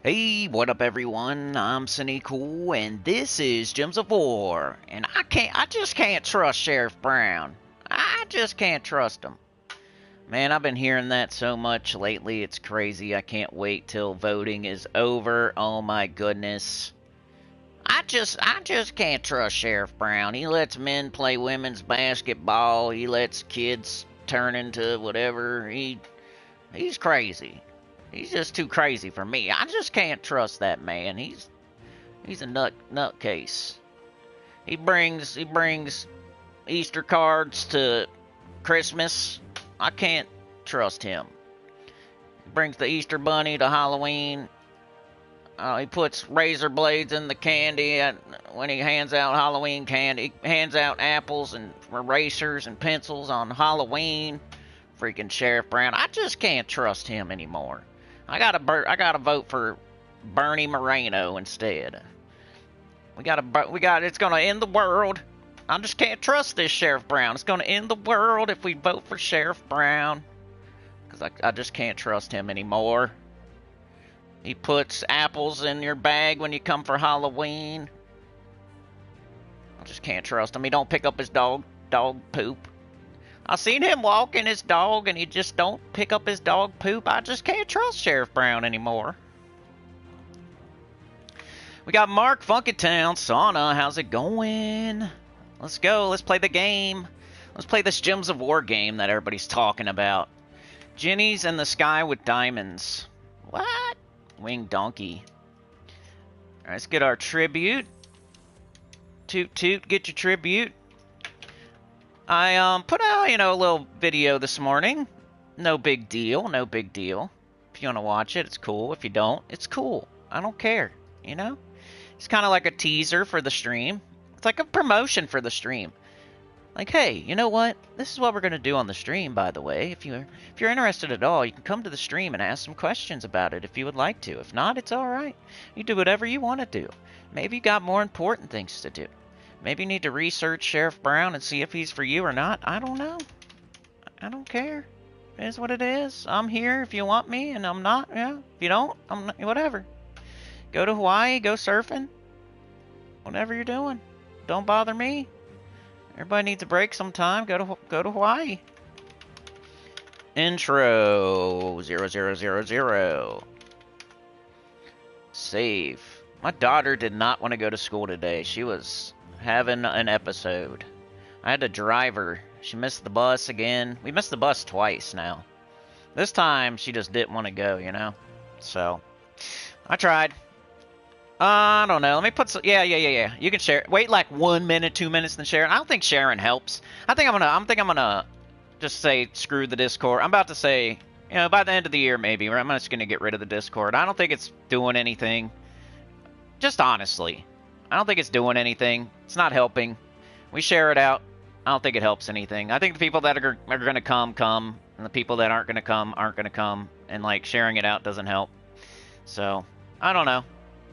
Hey, what up everyone? I'm Sinnycool and this is Gems of War. And I just can't trust Sheriff Brown. I just can't trust him. Man, I've been hearing that so much lately, it's crazy. I can't wait till voting is over. Oh my goodness. I just can't trust Sheriff Brown. He lets men play women's basketball. He lets kids turn into whatever. He's crazy. He's just too crazy for me. I just can't trust that man. He's a nutcase. He brings Easter cards to Christmas. I can't trust him. He brings the Easter bunny to Halloween. He puts razor blades in the candy when he hands out Halloween candy. He hands out apples and erasers and pencils on Halloween. Freaking Sheriff Brown. I just can't trust him anymore. I gotta vote for Bernie Moreno instead. It's gonna end the world. I just can't trust this Sheriff Brown. It's gonna end the world if we vote for Sheriff Brown. Because I just can't trust him anymore. He puts apples in your bag when you come for Halloween. I just can't trust him. He don't pick up his dog poop. I seen him walking his dog, and he just don't pick up his dog poop. I just can't trust Sheriff Brown anymore. We got Mark Funkytown. Sauna, how's it going? Let's go. Let's play the game. Let's play this Gems of War game that everybody's talking about. Jenny's in the sky with diamonds. What? Winged donkey. All right, let's get our tribute. Toot toot, get your tribute. I put out, a little video this morning. No big deal, no big deal. If you want to watch it, it's cool. If you don't, it's cool. I don't care, It's kind of like a teaser for the stream. It's like a promotion for the stream. Like, hey, you know what? This is what we're going to do on the stream, by the way. If you're interested at all, you can come to the stream and ask some questions about it if you would like to. If not, it's all right. You do whatever you want to do. Maybe you got more important things to do. Maybe you need to research Sheriff Brown and see if he's for you or not. I don't know. I don't care. It is what it is. I'm here if you want me, and I'm not. Yeah. If you don't, I'm not, whatever. Go to Hawaii. Go surfing. Whatever you're doing. Don't bother me. Everybody needs a break sometime. Go to Hawaii. Intro 0000. Save. My daughter did not want to go to school today. She was having an episode. I had to drive her. She missed the bus again. We missed the bus twice now. This time, she just didn't want to go, So, I tried. I don't know. Let me put some... Yeah. You can share. Wait like 1 minute, 2 minutes, then share. I don't think sharing helps. I think I'm gonna just say screw the Discord. I'm about to say, by the end of the year maybe, I'm just gonna get rid of the Discord. I don't think it's doing anything. Just honestly. I don't think it's doing anything. It's not helping. We share it out. I don't think it helps anything. I think the people that are going to come, and the people that aren't going to come, aren't going to come, and, sharing it out doesn't help. So, I don't know.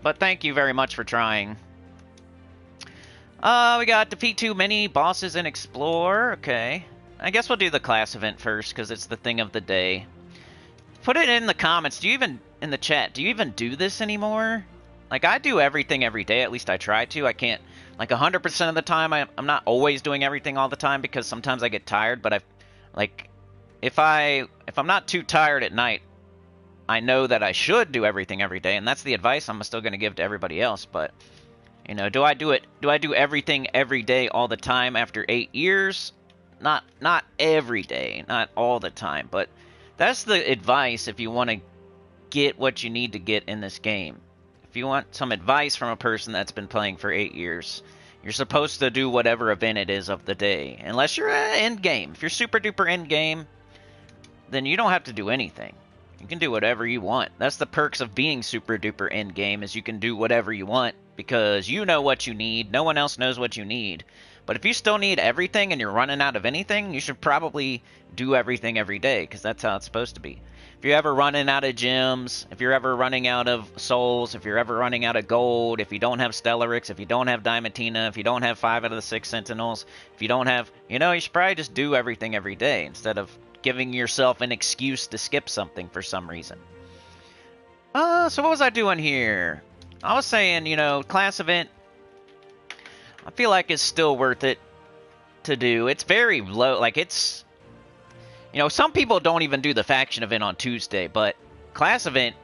But thank you very much for trying. We got defeat 2 mini bosses and explore. Okay. I guess we'll do the class event first, because it's the thing of the day. Put it in the comments. In the chat, do you even do this anymore? I do everything every day, at least I try to. I can't, 100% of the time, I'm not always doing everything all the time, because sometimes I get tired, but if I'm not too tired at night, I know that I should do everything every day, and that's the advice I'm still going to give to everybody else, but, do I do everything every day all the time after 8 years? Not every day, not all the time, but that's the advice if you want to get what you need to get in this game. If you want some advice from a person that's been playing for 8 years, you're supposed to do whatever event it is of the day. Unless you're end game. If you're super duper end game, then you don't have to do anything. You can do whatever you want. That's the perks of being super duper end game, is you can do whatever you want because you know what you need. No one else knows what you need. But if you still need everything and you're running out of anything, you should probably do everything every day, because that's how it's supposed to be. If you're ever running out of gems, if you're ever running out of souls, if you're ever running out of gold, if you don't have Stellarix, if you don't have Diamantina, if you don't have 5 out of the 6 Sentinels, if you don't have... you should probably just do everything every day instead of giving yourself an excuse to skip something for some reason. So what was I doing here? I was saying, you know, class event, I feel like it's still worth it to do. It's very low, like it's, you know, some people don't even do the faction event on Tuesday, but class event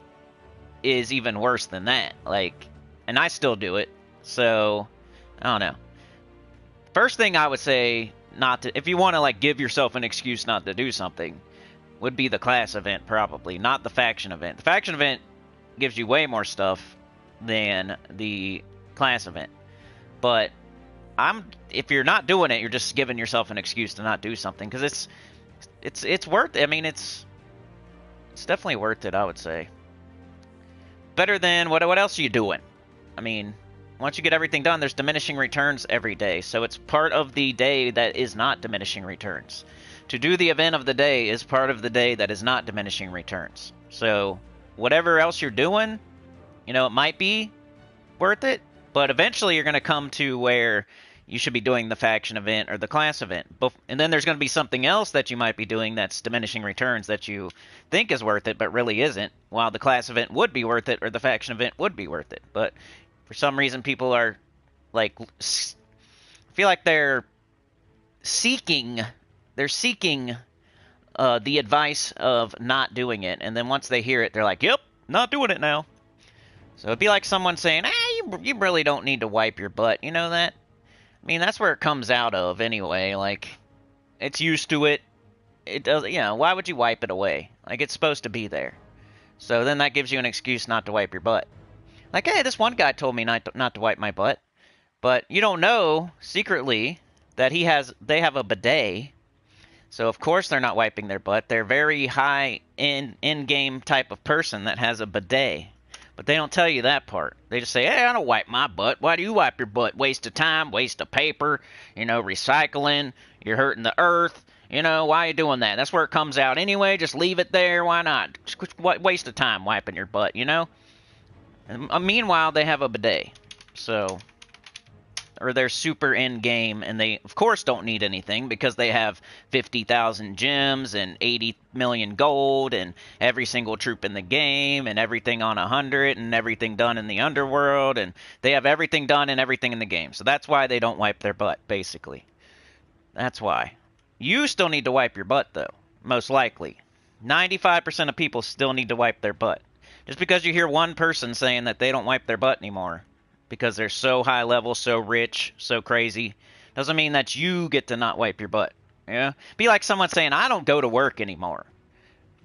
is even worse than that. Like, and I still do it. So, I don't know. First thing I would say, not to, if you want to like give yourself an excuse not to do something, would be the class event probably, not the faction event. The faction event gives you way more stuff than the class event. But if you're not doing it, you're just giving yourself an excuse to not do something, because it's worth it. I mean, it's definitely worth it, I would say. Better than what else are you doing? I mean, once you get everything done, there's diminishing returns every day, so it's part of the day that is not diminishing returns. To do the event of the day is part of the day that is not diminishing returns. So whatever else you're doing, you know, it might be worth it, but eventually you're going to come to where you should be doing the faction event or the class event. And then there's going to be something else that you might be doing that's diminishing returns that you think is worth it, but really isn't, while the class event would be worth it or the faction event would be worth it. But for some reason, people are, like, feel like they're seeking the advice of not doing it, and then once they hear it, they're like, yep, not doing it now. So it'd be like someone saying, you really don't need to wipe your butt. You know that? I mean, that's where it comes out of anyway. Like, it's used to it. It does, you know, why would you wipe it away? Like, it's supposed to be there. So then that gives you an excuse not to wipe your butt. Like, hey, this one guy told me not to wipe my butt. But you don't know, secretly, that they have a bidet. So, of course, they're not wiping their butt. They're very high in-game type of person that has a bidet. But they don't tell you that part. They just say, hey, I don't wipe my butt. Why do you wipe your butt? Waste of time, waste of paper, you know, recycling. You're hurting the earth. You know, why are you doing that? That's where it comes out anyway. Just leave it there. Why not? Just waste of time wiping your butt, you know? And, meanwhile, they have a bidet. So, or they're super in-game, and they, of course, don't need anything because they have 50,000 gems and 80 million gold and every single troop in the game and everything on 100 and everything done in the underworld, and they have everything done and everything in the game. So that's why they don't wipe their butt, basically. That's why. You still need to wipe your butt, though, most likely. 95% of people still need to wipe their butt. Just because you hear one person saying that they don't wipe their butt anymore because they're so high level, so rich, so crazy, doesn't mean that you get to not wipe your butt. Yeah? Be like someone saying, I don't go to work anymore.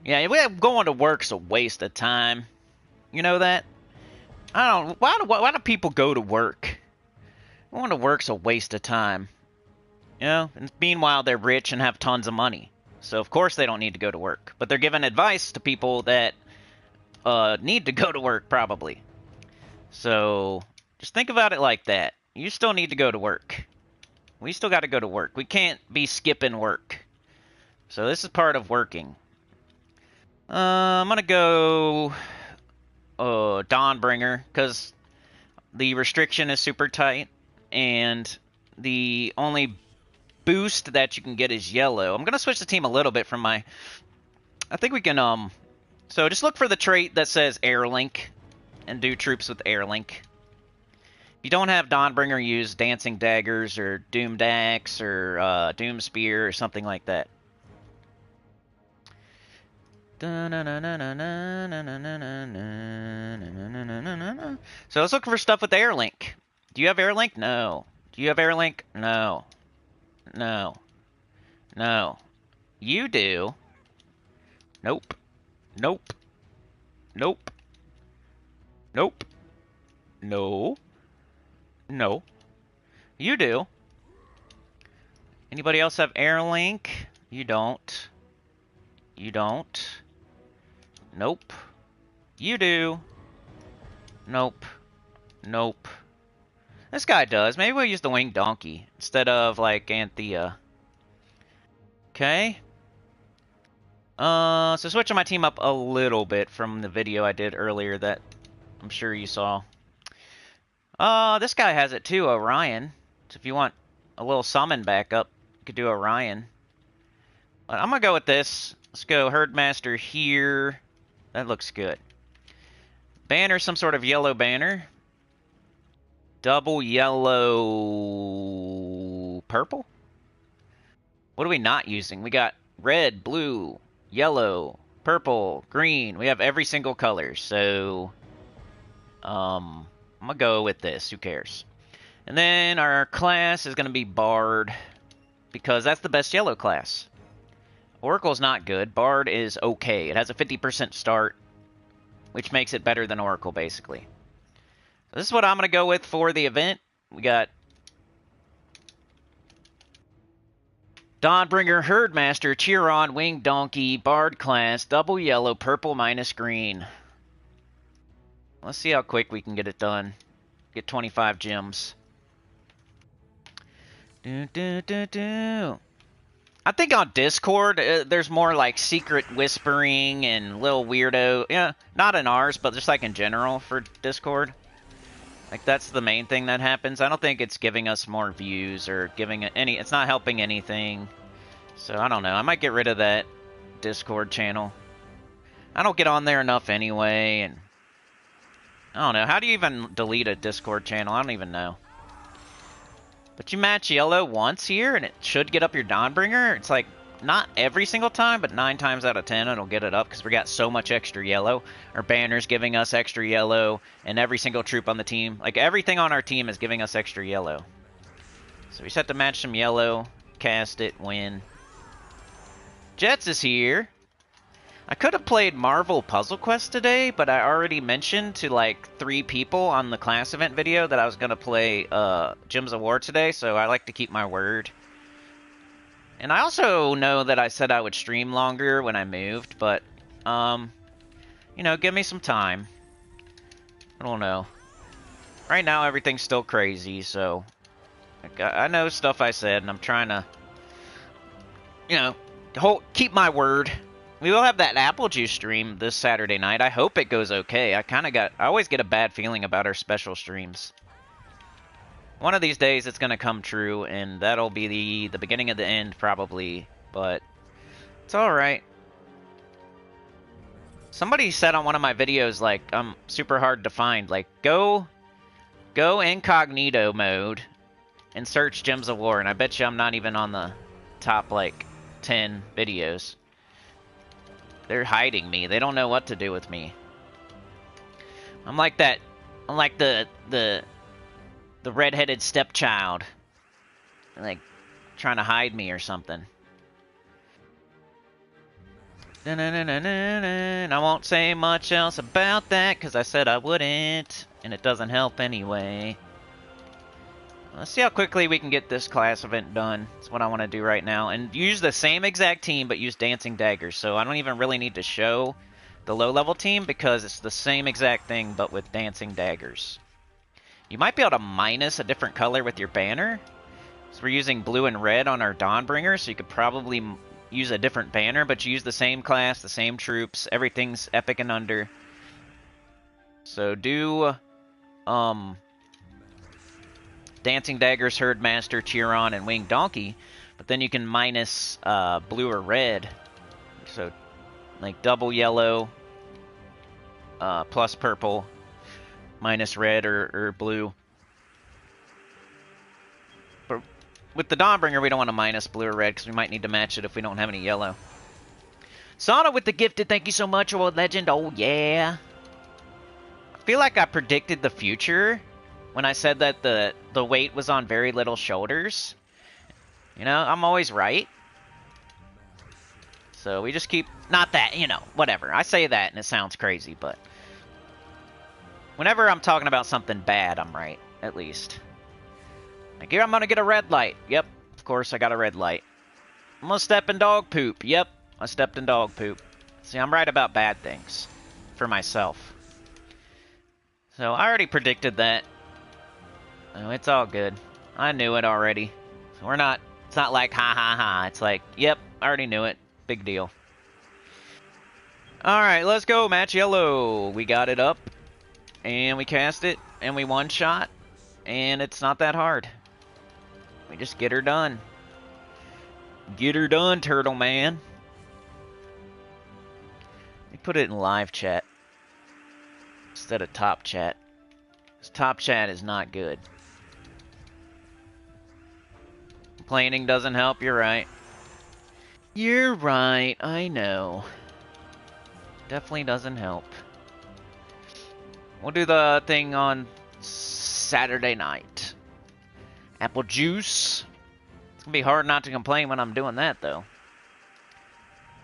Yeah, going to work's a waste of time. You know that? Why do people go to work? Going to work's a waste of time. You know? And meanwhile, they're rich and have tons of money. So, of course, they don't need to go to work. But they're giving advice to people that need to go to work, probably. So, just think about it like that. You still need to go to work. We still got to go to work. We can't be skipping work. So, this is part of working. I'm going to go Dawnbringer, because the restriction is super tight, and the only boost that you can get is yellow. I'm going to switch the team a little bit from my... I think we can... So just look for the trait that says Air Link and do troops with Air Link. If you don't have Dawnbringer, use Dancing Daggers or Doom Dax or Doom Spear or something like that. So let's look for stuff with Air Link. Do you have Air Link? No. Do you have Air Link? No. No. No. You do. Nope. Nope. Nope. Nope. No. No. You do. Anybody else have Air Link? You don't. You don't. Nope. You do. Nope. Nope. This guy does. Maybe we'll use the Winged Donkey instead of, like, Anthea. Okay. So switching my team up a little bit from the video I did earlier that I'm sure you saw. This guy has it too, Orion. So if you want a little summon backup, you could do Orion. But I'm gonna go with this. Let's go Herdmaster here. That looks good. Banner, some sort of yellow banner. Double yellow... purple? What are we not using? We got red, blue, yellow, purple, green. We have every single color, so... I'm gonna go with this. Who cares? And then our class is gonna be Bard, because that's the best yellow class. Oracle's not good. Bard is okay. It has a 50% start, which makes it better than Oracle, basically. So this is what I'm going to go with for the event. We got Dawnbringer, Herdmaster, Cheeron, Winged Donkey, Bard class, double yellow, purple minus green. Let's see how quick we can get it done. Get 25 gems. I think on Discord, there's more like secret whispering and little weirdo. Yeah, not in ours, but just like in general for Discord. Like that's the main thing that happens. I don't think it's giving us more views or giving any. It's not helping anything. So I don't know. I might get rid of that Discord channel. I don't get on there enough anyway, and I don't know. How do you even delete a Discord channel? I don't even know. But you match yellow once here, and it should get up your Dawnbringer. It's like, not every single time, but 9 times out of 10 it'll get it up, because we got so much extra yellow. Our banner's giving us extra yellow, and every single troop on the team, like everything on our team is giving us extra yellow. So we just have to match some yellow, cast it, win. Jets is here. I could have played Marvel Puzzle Quest today, but I already mentioned to like 3 people on the class event video that I was going to play Gems of War today, so I like to keep my word. And I also know that I said I would stream longer when I moved, but, you know, give me some time. I don't know. Right now, everything's still crazy, so I know stuff I said, and I'm trying to, you know, keep my word. We will have that apple juice stream this Saturday night. I hope it goes okay. I always get a bad feeling about our special streams. One of these days it's going to come true, and that'll be the beginning of the end, probably. But it's alright. Somebody said on one of my videos, like, I'm super hard to find. Like, go incognito mode and search Gems of War, and I bet you I'm not even on the top, like, 10 videos. They're hiding me. They don't know what to do with me. I'm like that. I'm like the redheaded stepchild. Like, trying to hide me or something. And I won't say much else about that, because I said I wouldn't. And it doesn't help anyway. Let's see how quickly we can get this class event done. That's what I want to do right now. And use the same exact team, but use Dancing Daggers. So I don't even really need to show the low-level team, because it's the same exact thing, but with Dancing Daggers. You might be able to minus a different color with your banner. So we're using blue and red on our Dawnbringer, so you could probably use a different banner, but you use the same class, the same troops. Everything's epic and under. So do... Dancing Daggers, Herdmaster, Cheeron, and Winged Donkey, but then you can minus blue or red. So, like double yellow plus purple, minus red or blue. But with the Dawnbringer, we don't want to minus blue or red because we might need to match it if we don't have any yellow. Sana with the gifted, thank you so much, World Legend. Oh yeah. I feel like I predicted the future when I said that the weight was on very little shoulders. You know, I'm always right. So we just keep... Not that, you know, whatever. I say that and it sounds crazy, but... Whenever I'm talking about something bad, I'm right, at least. Like, here I'm gonna get a red light. Yep, of course I got a red light. I'm gonna step in dog poop. Yep, I stepped in dog poop. See, I'm right about bad things. For myself. So, I already predicted that. Oh, it's all good. I knew it already. So we're not... It's not like, ha ha ha. It's like, yep, I already knew it. Big deal. Alright, let's go. Match yellow. We got it up. And we cast it. And we one-shot. And it's not that hard. We just get her done. Get her done, Turtle Man. Let me put it in live chat. instead of top chat. This top chat is not good. Complaining doesn't help, you're right. You're right, I know. Definitely doesn't help. We'll do the thing on Saturday night. Apple juice. It's gonna be hard not to complain when I'm doing that, though.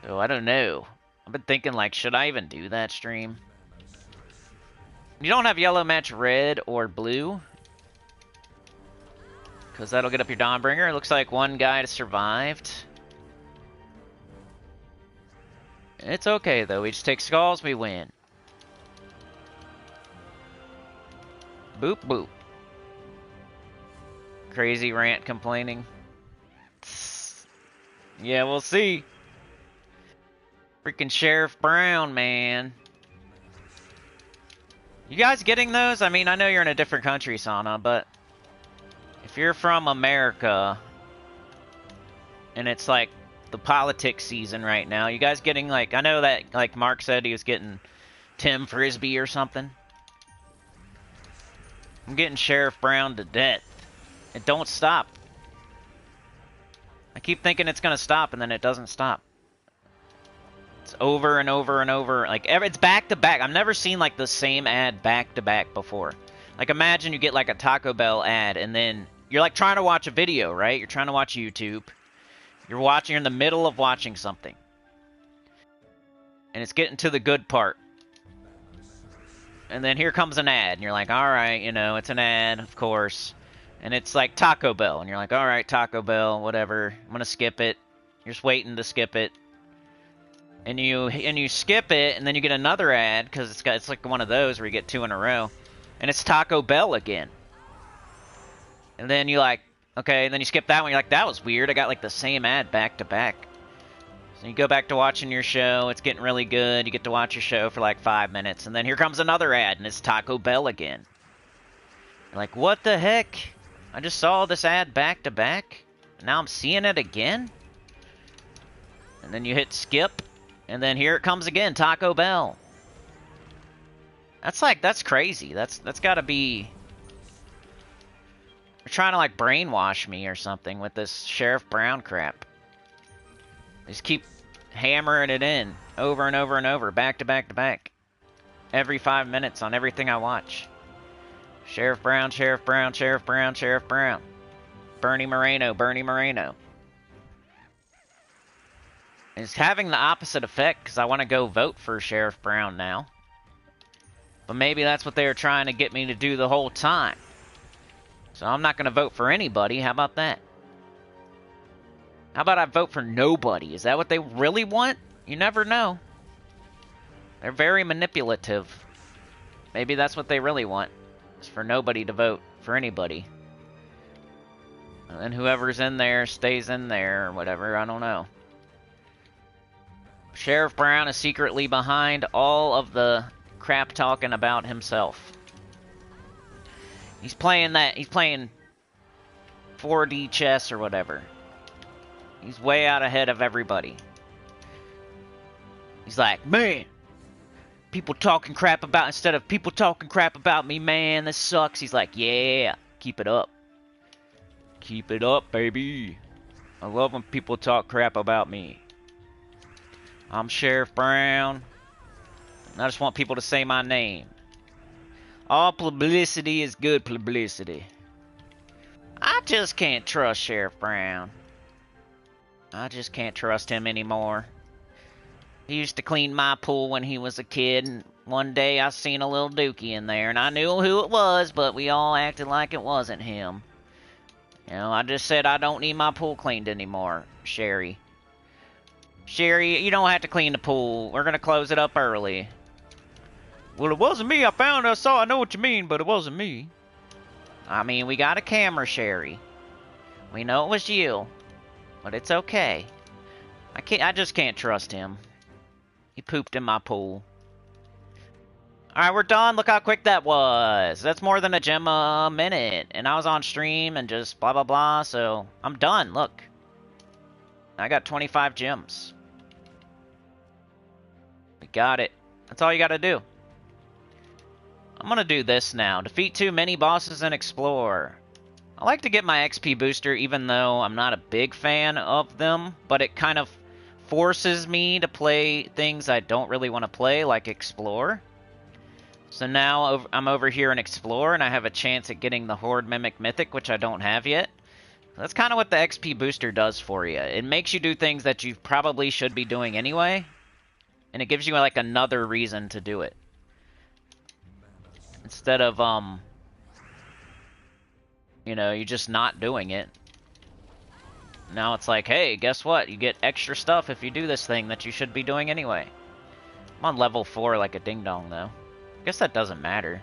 So, I don't know. I've been thinking, like, should I even do that stream? You don't have yellow match red or blue. Because that'll get up your Dawnbringer. It looks like one guy survived. It's okay, though. We just take skulls, we win. Boop, boop. Crazy rant complaining. Yeah, we'll see. Freaking Sheriff Brown, man. You guys getting those? I mean, I know you're in a different country, Sana, but if you're from America and it's like the politics season right now, you guys getting, like, I know that, like Mark said, he was getting Tim Frisbee or something. I'm getting Sheriff Brown to death. It don't stop. I keep thinking it's gonna stop and then it doesn't stop. It's over and over and over. Like, it's back to back. I've never seen, like, the same ad back to back before. Like, imagine you get, like, a Taco Bell ad, and then you're, like, trying to watch a video, right? You're trying to watch YouTube. You're in the middle of watching something. And it's getting to the good part. And then here comes an ad, and you're like, alright, you know, it's an ad, of course. And it's, like, Taco Bell, and you're like, alright, Taco Bell, whatever. I'm gonna skip it. You're just waiting to skip it. And you skip it, and then you get another ad, because it's like one of those where you get two in a row. And it's Taco Bell again. And then you like, okay, and then you skip that one, you're like, that was weird, I got like the same ad back to back. So you go back to watching your show, it's getting really good, you get to watch your show for like 5 minutes, and then here comes another ad, and it's Taco Bell again. You're like, what the heck? I just saw this ad back to back, and now I'm seeing it again? And then you hit skip. And then here it comes again, Taco Bell. That's crazy. That's gotta be... They're trying to, like, brainwash me or something with this Sheriff Brown crap. They just keep hammering it in over and over and over, back to back to back. Every 5 minutes on everything I watch. Sheriff Brown, Sheriff Brown, Sheriff Brown, Sheriff Brown. Bernie Moreno, Bernie Moreno. It's having the opposite effect, because I want to go vote for Sheriff Brown now. But maybe that's what they were trying to get me to do the whole time. So I'm not going to vote for anybody. How about that? How about I vote for nobody? Is that what they really want? You never know. They're very manipulative. Maybe that's what they really want. Is for nobody to vote for anybody. And then whoever's in there stays in there or whatever. I don't know. Sheriff Brown is secretly behind all of the crap talking about himself. He's playing 4D chess or whatever. He's way out ahead of everybody. He's like, man, people talking crap about, instead of people talking crap about me, man, this sucks. He's like, yeah, keep it up. Keep it up, baby. I love when people talk crap about me. I'm Sheriff Brown. And I just want people to say my name. All publicity is good publicity. I just can't trust Sheriff Brown. I just can't trust him anymore. He used to clean my pool when he was a kid, and one day I seen a little dookie in there, and I knew who it was, but we all acted like it wasn't him. You know, I just said I don't need my pool cleaned anymore, Sherry. Sherry, you don't have to clean the pool. We're gonna close it up early. Well, it wasn't me. I know what you mean, but it wasn't me. I mean, we got a camera, Sherry. We know it was you. But it's okay. I just can't trust him. He pooped in my pool. Alright, we're done. Look how quick that was. That's more than a gem a minute. And I was on stream and just blah, blah, blah. So, I'm done. Look. I got 25 gems. We got it. That's all you gotta do. I'm gonna do this now. Defeat 2 mini-bosses and explore. I like to get my XP booster even though I'm not a big fan of them, but it kind of forces me to play things I don't really want to play, like explore. So now I'm over here in explore, and I have a chance at getting the Horde Mimic Mythic, which I don't have yet. That's kind of what the XP booster does for you. It makes you do things that you probably should be doing anyway, and it gives you like another reason to do it. Instead of, you know, you just not doing it. Now it's like, hey, guess what? You get extra stuff if you do this thing that you should be doing anyway. I'm on level 4 like a ding-dong, though. I guess that doesn't matter.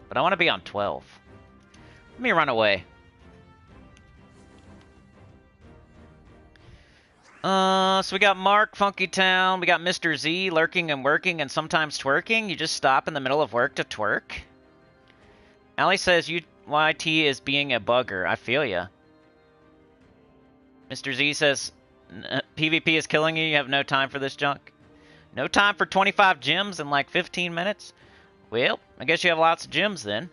But I want to be on 12. Let me run away. So we got Mark, Funky Town, we got Mr. Z, lurking and working and sometimes twerking. You just stop in the middle of work to twerk. Allie says UYT is being a bugger. I feel ya. Mr. Z says PvP is killing you. You have no time for this junk. No time for 25 gems in like 15 minutes? Well, I guess you have lots of gems then.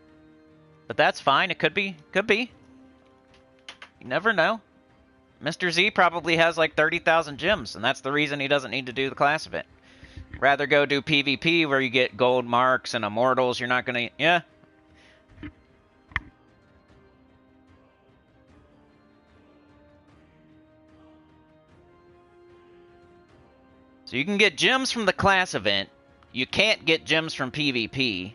But that's fine. It could be. Could be. You never know. Mr. Z probably has like 30,000 gems, and that's the reason he doesn't need to do the class event. Rather go do PvP where you get gold marks and immortals. You're not going to... Yeah. So you can get gems from the class event. You can't get gems from PvP.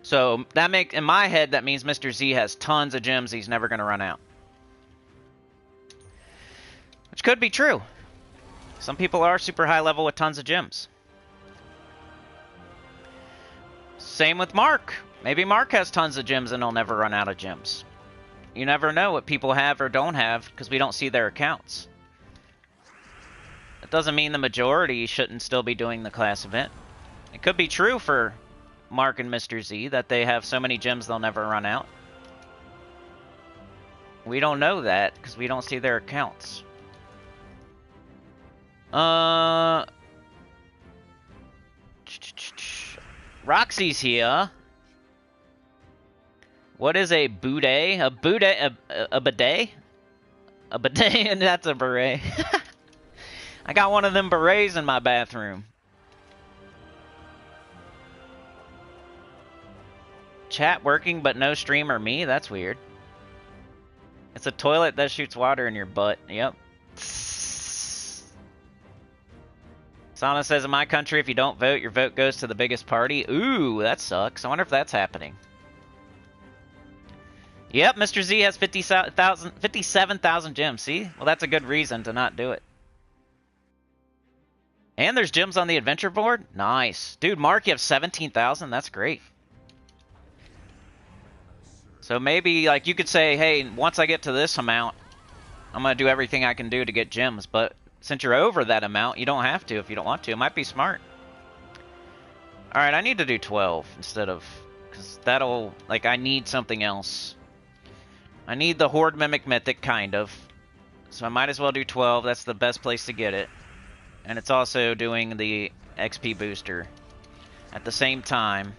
So that in my head, that means Mr. Z has tons of gems he's never going to run out. Which could be true. Some people are super high level with tons of gems. Same with Mark. Maybe Mark has tons of gems and he'll never run out of gems. You never know what people have or don't have because we don't see their accounts. It doesn't mean the majority shouldn't still be doing the class event. It could be true for Mark and Mr. Z that they have so many gems they'll never run out. We don't know that because we don't see their accounts. Roxy's here. What is a bidet? A bidet? A bidet? A bidet, and that's a beret. I got one of them berets in my bathroom. Chat working, but no stream or me? That's weird. It's a toilet that shoots water in your butt. Yep. Sana says, in my country, if you don't vote, your vote goes to the biggest party. Ooh, that sucks. I wonder if that's happening. Yep, Mr. Z has 57,000 gems. See? Well, that's a good reason to not do it. And there's gems on the adventure board? Nice. Dude, Mark, you have 17,000? That's great. So maybe, like, you could say, hey, once I get to this amount, I'm going to do everything I can do to get gems. But since you're over that amount, you don't have to if you don't want to. It might be smart. Alright, I need to do 12 instead of... Because that'll... Like, I need something else. I need the Horde Mimic Mythic, kind of. So I might as well do 12. That's the best place to get it. And it's also doing the XP booster at the same time.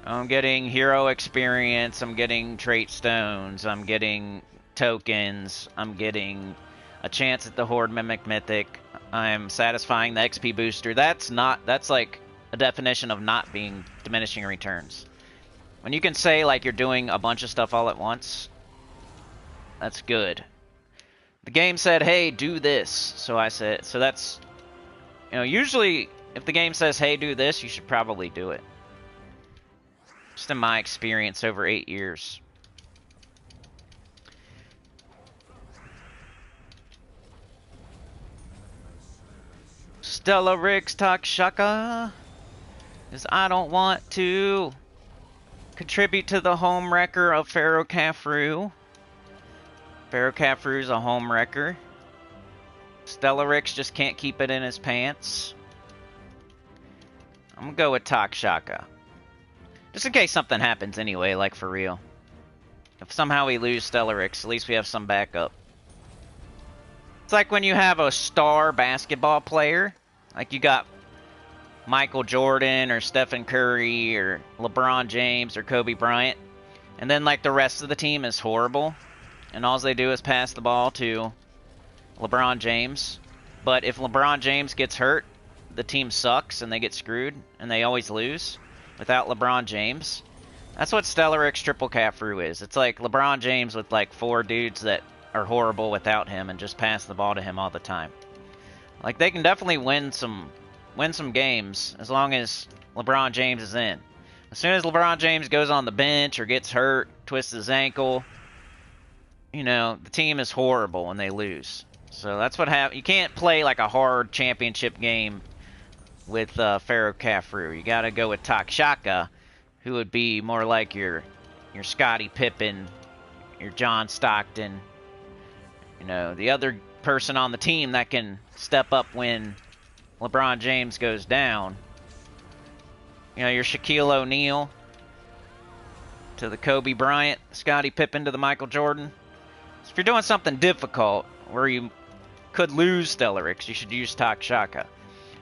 I'm getting hero experience, I'm getting trait stones, I'm getting tokens, I'm getting a chance at the Horde Mimic Mythic, I'm satisfying the XP booster. That's like a definition of not being diminishing returns. When you can say like you're doing a bunch of stuff all at once, that's good. The game said, hey, do this. So I said, so that's, you know, usually if the game says, hey, do this, you should probably do it. Just in my experience over 8 years. Stella Riggs talk shaka. Cause I don't want to contribute to the home wrecker of Pharaoh Cafru. Pharaoh Cafru's a home wrecker. Stella Rix just can't keep it in his pants. I'm gonna go with Takshaka. Just in case something happens anyway, like for real. If somehow we lose Stella Rix, at least we have some backup. It's like when you have a star basketball player. Like you got Michael Jordan or Stephen Curry or LeBron James or Kobe Bryant. And then, like, the rest of the team is horrible. And all they do is pass the ball to LeBron James. But if LeBron James gets hurt, the team sucks and they get screwed. And they always lose without LeBron James. That's what Stellarix Triple Cafru is. It's like LeBron James with, like, 4 dudes that are horrible without him and just pass the ball to him all the time. Like, they can definitely win some games as long as LeBron James is in. As soon as LeBron James goes on the bench or gets hurt, twists his ankle, you know, the team is horrible and they lose. So that's what happens. You can't play like a hard championship game with Pharaoh Cafru. You gotta go with Takshaka, who would be more like your Scottie Pippen, your John Stockton, you know, the other person on the team that can step up when LeBron James goes down. You know, your Shaquille O'Neal to the Kobe Bryant, Scottie Pippen to the Michael Jordan. So if you're doing something difficult where you could lose Stellarix, you should use Takshaka.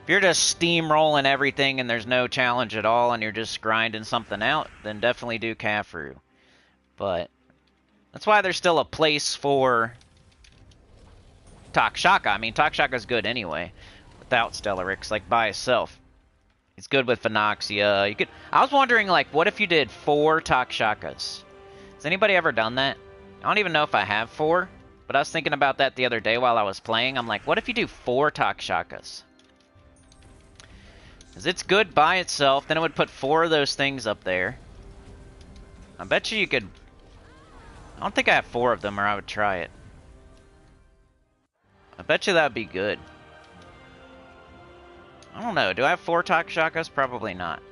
If you're just steamrolling everything and there's no challenge at all and you're just grinding something out, then definitely do Cafru. But that's why there's still a place for Takshaka. I mean, Takshaka's good anyway without Stellarix, like by itself. It's good with Phenoxia. You could. I was wondering, like, what if you did 4 Takshakas? Has anybody ever done that? I don't even know if I have 4, but I was thinking about that the other day while I was playing. I'm like, what if you do 4 Takshakas? Because it's good by itself. Then it would put 4 of those things up there. I bet you could. I don't think I have 4 of them, or I would try it. I bet you that would be good. I don't know. Do I have 4 Takshakas? Probably not.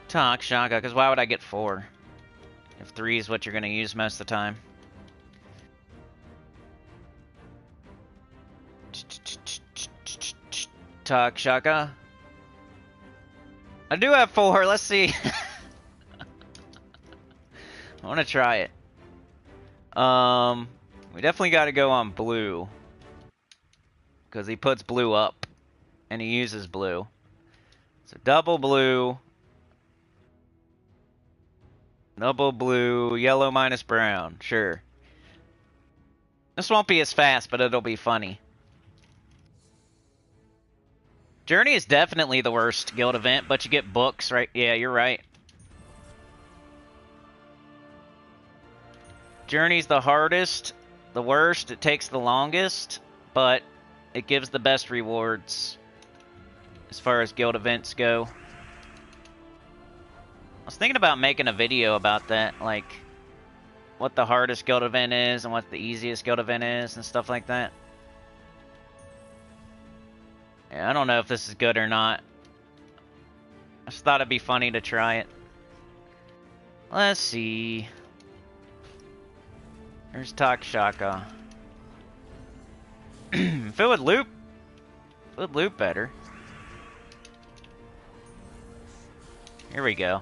Takshaka, because why would I get 4? If 3 is what you're going to use most of the time. Takshaka. I do have 4. Let's see. I want to try it. We definitely got to go on blue. Because he puts blue up. And he uses blue. So double blue. Double blue. Yellow minus brown. Sure. This won't be as fast, but it'll be funny. Journey is definitely the worst guild event, but you get books, right? Yeah, you're right. Journey's the hardest, the worst, it takes the longest, but it gives the best rewards. As far as guild events go. I was thinking about making a video about that, like what the hardest guild event is and what the easiest guild event is and stuff like that. Yeah, I don't know if this is good or not. I just thought it'd be funny to try it. Let's see. There's Takshaka. If it would loop better. Here we go.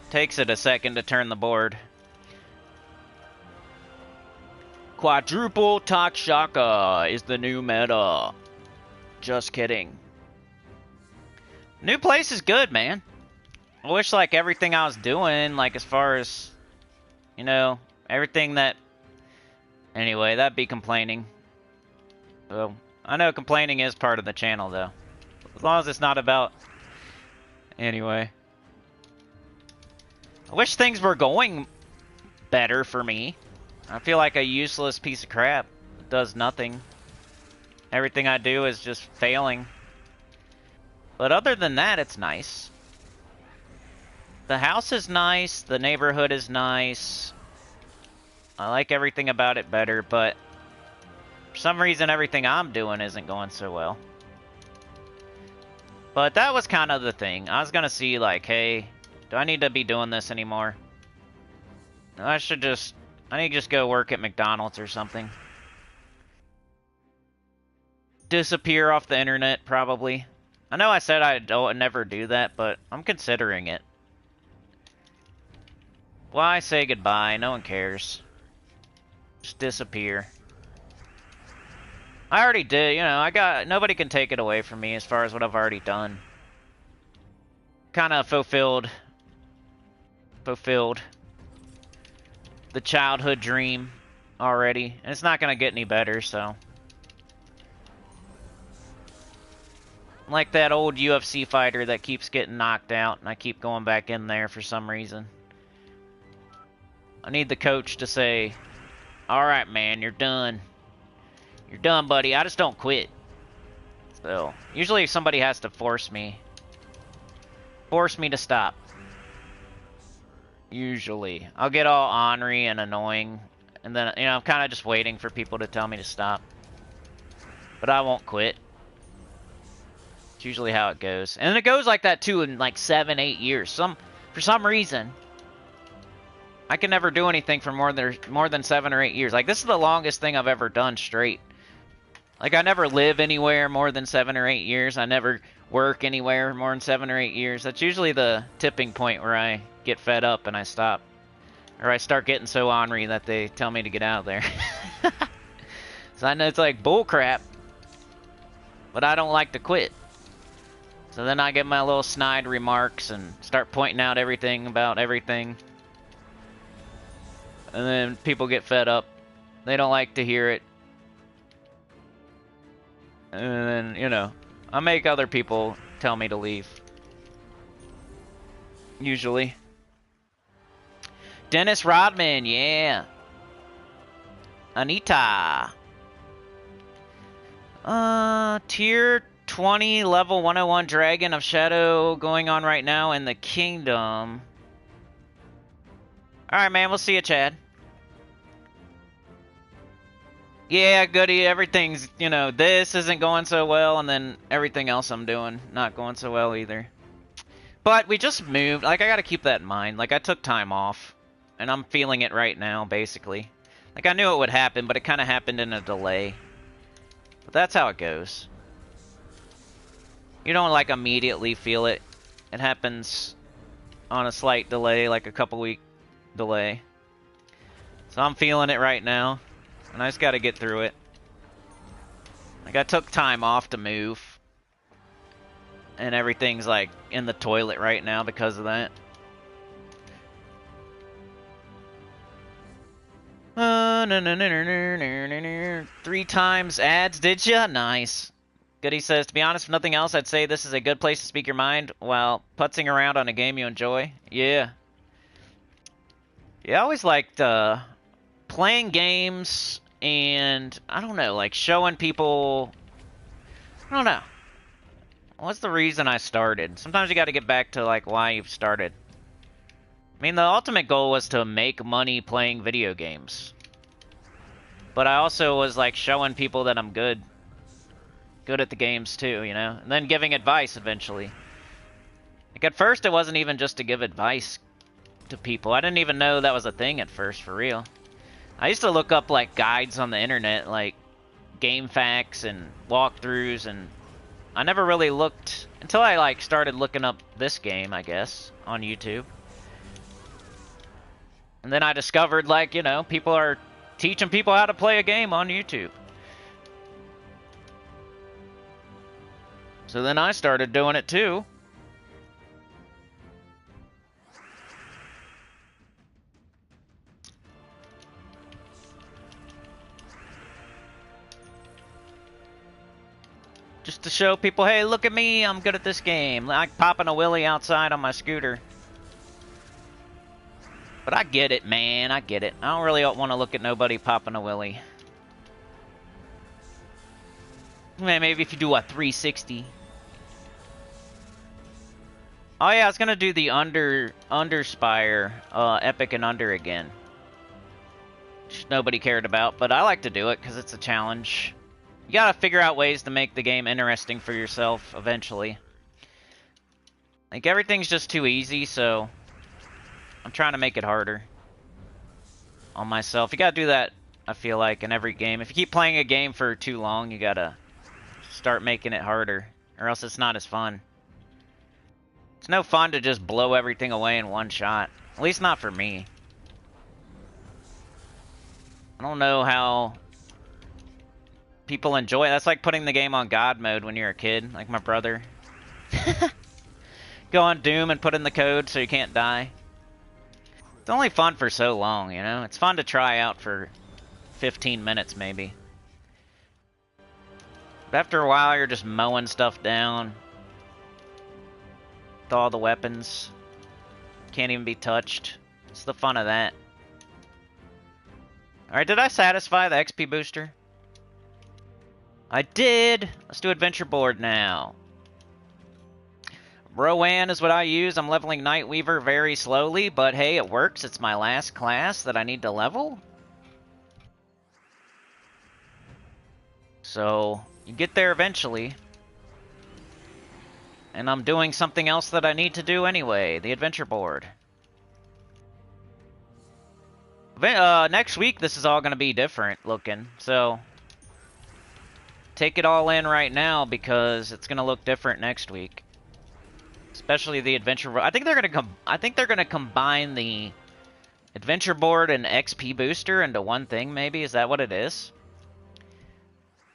Takes it a second to turn the board. Quadruple Takshaka is the new meta. Just kidding. New place is good, man. I wish, like, everything I was doing, like, as far as, you know, everything that... Anyway, that'd be complaining. Well, I know complaining is part of the channel, though. As long as it's not about... Anyway. I wish things were going better for me. I feel like a useless piece of crap. It does nothing. Everything I do is just failing. But other than that, it's nice. The house is nice. The neighborhood is nice. I like everything about it better, but for some reason everything I'm doing isn't going so well. But that was kind of the thing. I was gonna see, like, hey, do I need to be doing this anymore? I need to just go work at McDonald's or something. Disappear off the internet, probably. I know I said I'd never do that, but I'm considering it. Why say goodbye? No one cares. Just disappear. I already did, you know, nobody can take it away from me as far as what I've already done. Kind of fulfilled the childhood dream already. And it's not going to get any better, so. Like that old UFC fighter that keeps getting knocked out, and I keep going back in there for some reason. I need the coach to say, alright, man, you're done. You're done, buddy. I just don't quit. So, usually somebody has to force me to stop. Usually. I'll get all ornery and annoying, and then, you know, I'm kind of just waiting for people to tell me to stop. But I won't quit. It's usually how it goes. And it goes like that, too, in like 7-8 years. For some reason, I can never do anything for more than 7 or 8 years. Like, this is the longest thing I've ever done straight. Like, I never live anywhere more than 7 or 8 years. I never work anywhere more than 7 or 8 years. That's usually the tipping point where I get fed up and I stop. Or I start getting so ornery that they tell me to get out of there. So I know it's like bullcrap, but I don't like to quit. So then I get my little snide remarks and start pointing out everything about everything. And then people get fed up. They don't like to hear it. And then, you know, I make other people tell me to leave. Usually. Dennis Rodman, yeah. Anita. Tier 20, level 101 Dragon of Shadow going on right now in the Kingdom. Alright, man, we'll see you, Chad. Yeah, goody, everything's, you know, this isn't going so well, and then everything else I'm doing not going so well either. But we just moved. Like, I gotta keep that in mind. Like, I took time off, and I'm feeling it right now, basically. Like, I knew it would happen, but it kind of happened in a delay. But that's how it goes. You don't, like, immediately feel it. It happens on a slight delay, like a couple-week delay. So I'm feeling it right now. And I just gotta get through it. Like, I took time off to move. And everything's, like, in the toilet right now because of that. 3 times ads, did ya? Nice. Goody says, to be honest, if nothing else, I'd say this is a good place to speak your mind while putzing around on a game you enjoy. Yeah. Yeah, I always liked, playing games and, I don't know, like showing people, I don't know. What's the reason I started? Sometimes you gotta get back to like why you've started. I mean, the ultimate goal was to make money playing video games. But I also was like showing people that I'm good. Good at the games too, you know? And then giving advice eventually. Like at first it wasn't even just to give advice to people. I didn't even know that was a thing at first, for real. I used to look up like guides on the internet, like game facts and walkthroughs, and I never really looked until I like started looking up this game, I guess, on YouTube. And then I discovered, like, you know, people are teaching people how to play a game on YouTube. So then I started doing it too. Just to show people, hey, look at me, I'm good at this game. Like popping a wheelie outside on my scooter. But I get it, man, I get it. I don't really want to look at nobody popping a wheelie. Maybe if you do a 360. Oh yeah, I was gonna do the Underspire, Epic and Under again. Which nobody cared about, but I like to do it because it's a challenge. You gotta figure out ways to make the game interesting for yourself eventually. Like, everything's just too easy, so I'm trying to make it harder on myself. You gotta do that, I feel like, in every game. If you keep playing a game for too long, you gotta start making it harder, or else it's not as fun. It's no fun to just blow everything away in one shot. At least not for me. I don't know how people enjoy it. That's like putting the game on God mode when you're a kid, like my brother. Go on Doom and put in the code so you can't die. It's only fun for so long, you know? It's fun to try out for 15 minutes, maybe. But after a while, you're just mowing stuff down. With all the weapons. Can't even be touched. What's the fun of that? Alright, did I satisfy the XP booster? I did! Let's do Adventure Board now. Rowan is what I use. I'm leveling Nightweaver very slowly, but hey, it works. It's my last class that I need to level. So, you get there eventually. And I'm doing something else that I need to do anyway, the Adventure Board. Next week, this is all going to be different looking, so take it all in right now because it's going to look different next week. Especially the adventure. I think they're going to combine the adventure board and XP booster into one thing. Maybe is that what it is?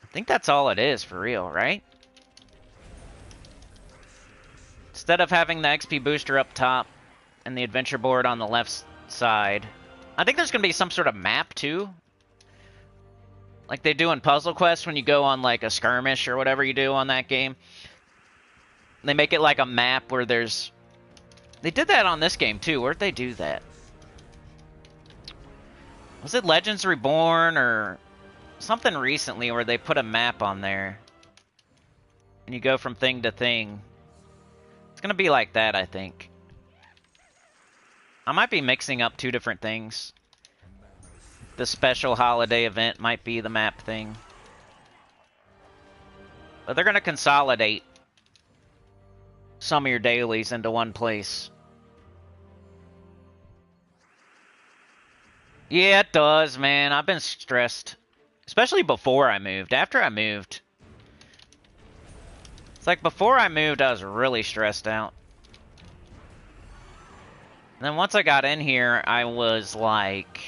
I think that's all it is for real, right? Instead of having the XP booster up top and the adventure board on the left side, I think there's going to be some sort of map too. Like they do in Puzzle Quest when you go on like a skirmish or whatever you do on that game. They make it like a map where there's... They did that on this game too. Where'd they do that? Was it Legends Reborn or something recently where they put a map on there? And you go from thing to thing. It's going to be like that, I think. I might be mixing up two different things. The special holiday event might be the map thing. But they're going to consolidate some of your dailies into one place. Yeah, it does, man. I've been stressed. Especially before I moved. After I moved. It's like before I moved, I was really stressed out. And then once I got in here, I was like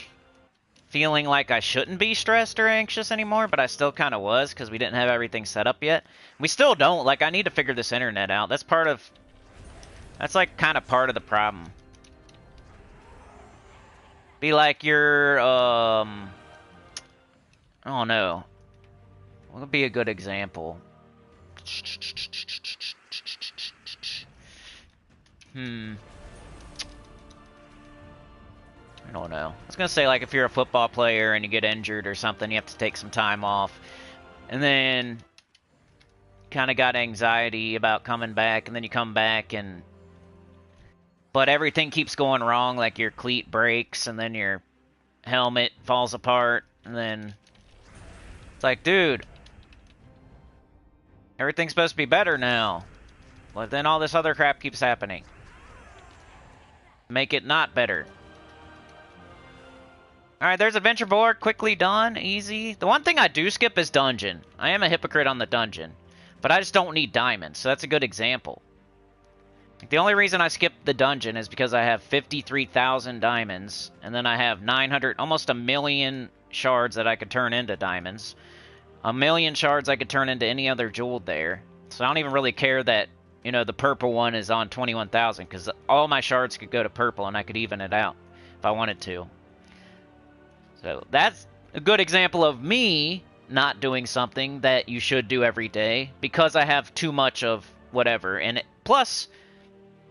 feeling like I shouldn't be stressed or anxious anymore, but I still kind of was because we didn't have everything set up yet. We still don't. Like, I need to figure this internet out. That's part of... That's like kind of part of the problem. Be like your, I don't know. What would be a good example? I don't know. I was going to say, like, if you're a football player and you get injured or something, you have to take some time off. And then kind of got anxiety about coming back, and then you come back and... But everything keeps going wrong, like your cleat breaks, and then your helmet falls apart, and then... It's like, dude, everything's supposed to be better now. But then all this other crap keeps happening. Make it not better. Alright, there's adventure board. Quickly done. Easy. The one thing I do skip is dungeon. I am a hypocrite on the dungeon. But I just don't need diamonds, so that's a good example. The only reason I skipped the dungeon is because I have 53,000 diamonds. And then I have 900, almost a million shards that I could turn into diamonds. A million shards I could turn into any other jewel there. So I don't even really care that, you know, the purple one is on 21,000. Because all my shards could go to purple and I could even it out if I wanted to. So that's a good example of me not doing something that you should do every day because I have too much of whatever. And plus,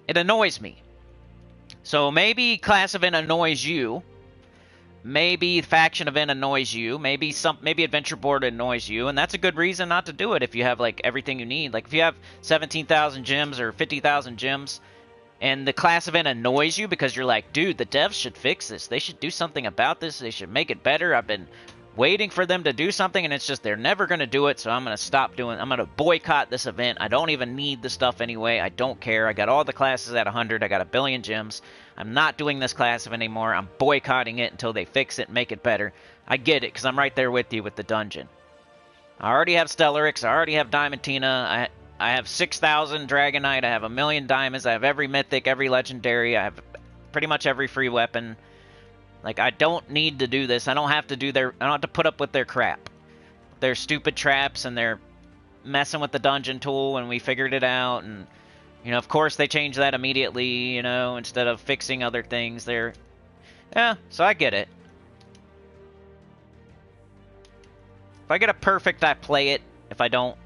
it annoys me. So maybe class event annoys you. Maybe faction event annoys you. Maybe adventure board annoys you. And that's a good reason not to do it if you have like everything you need. Like if you have 17,000 gems or 50,000 gems. And the class event annoys you because you're like, dude, the devs should fix this. They should do something about this. They should make it better. I've been waiting for them to do something, and it's just they're never going to do it, so I'm going to stop doing it. I'm going to boycott this event. I don't even need the stuff anyway. I don't care. I got all the classes at 100. I got a billion gems. I'm not doing this class event anymore. I'm boycotting it until they fix it and make it better. I get it, because I'm right there with you with the dungeon. I already have Stellarix. I already have Diamantina. I have 6,000 Dragonite. I have a million diamonds. I have every mythic, every legendary. I have pretty much every free weapon. Like, I don't need to do this. I don't have to do I don't have to put up with their crap. their stupid traps and their messing with the dungeon tool when we figured it out, and you know, of course they changed that immediately, you know, instead of fixing other things there. Yeah, so I get it. If I get a perfect, I play it. If I don't,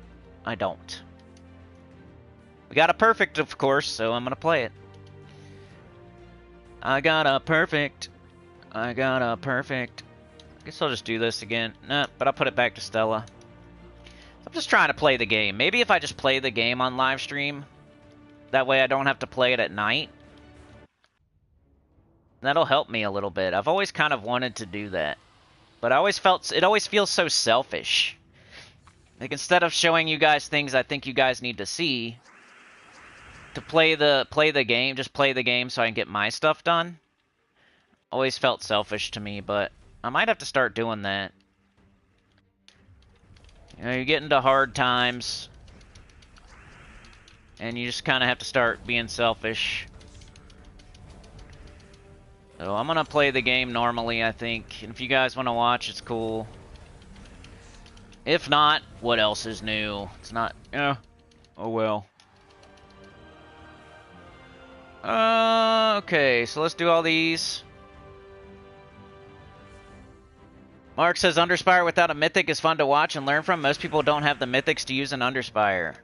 I don't. We got a perfect, of course, so I'm gonna play it. I got a perfect. I got a perfect. I guess I'll just do this again. Nah, but I'll put it back to Stella. I'm just trying to play the game. Maybe if I just play the game on live stream, that way I don't have to play it at night. That'll help me a little bit. I've always kind of wanted to do that. But I always felt, it always feels so selfish. Like, instead of showing you guys things I think you guys need to see, to play the game, just play the game so I can get my stuff done. Always felt selfish to me, but I might have to start doing that. You know, you get into hard times, and you just kind of have to start being selfish. So I'm gonna play the game normally, I think. And if you guys want to watch, it's cool. If not, what else is new? It's not, yeah. Oh well. Okay, so let's do all these. Mark says Underspire without a mythic is fun to watch and learn from. Most people don't have the mythics to use an Underspire.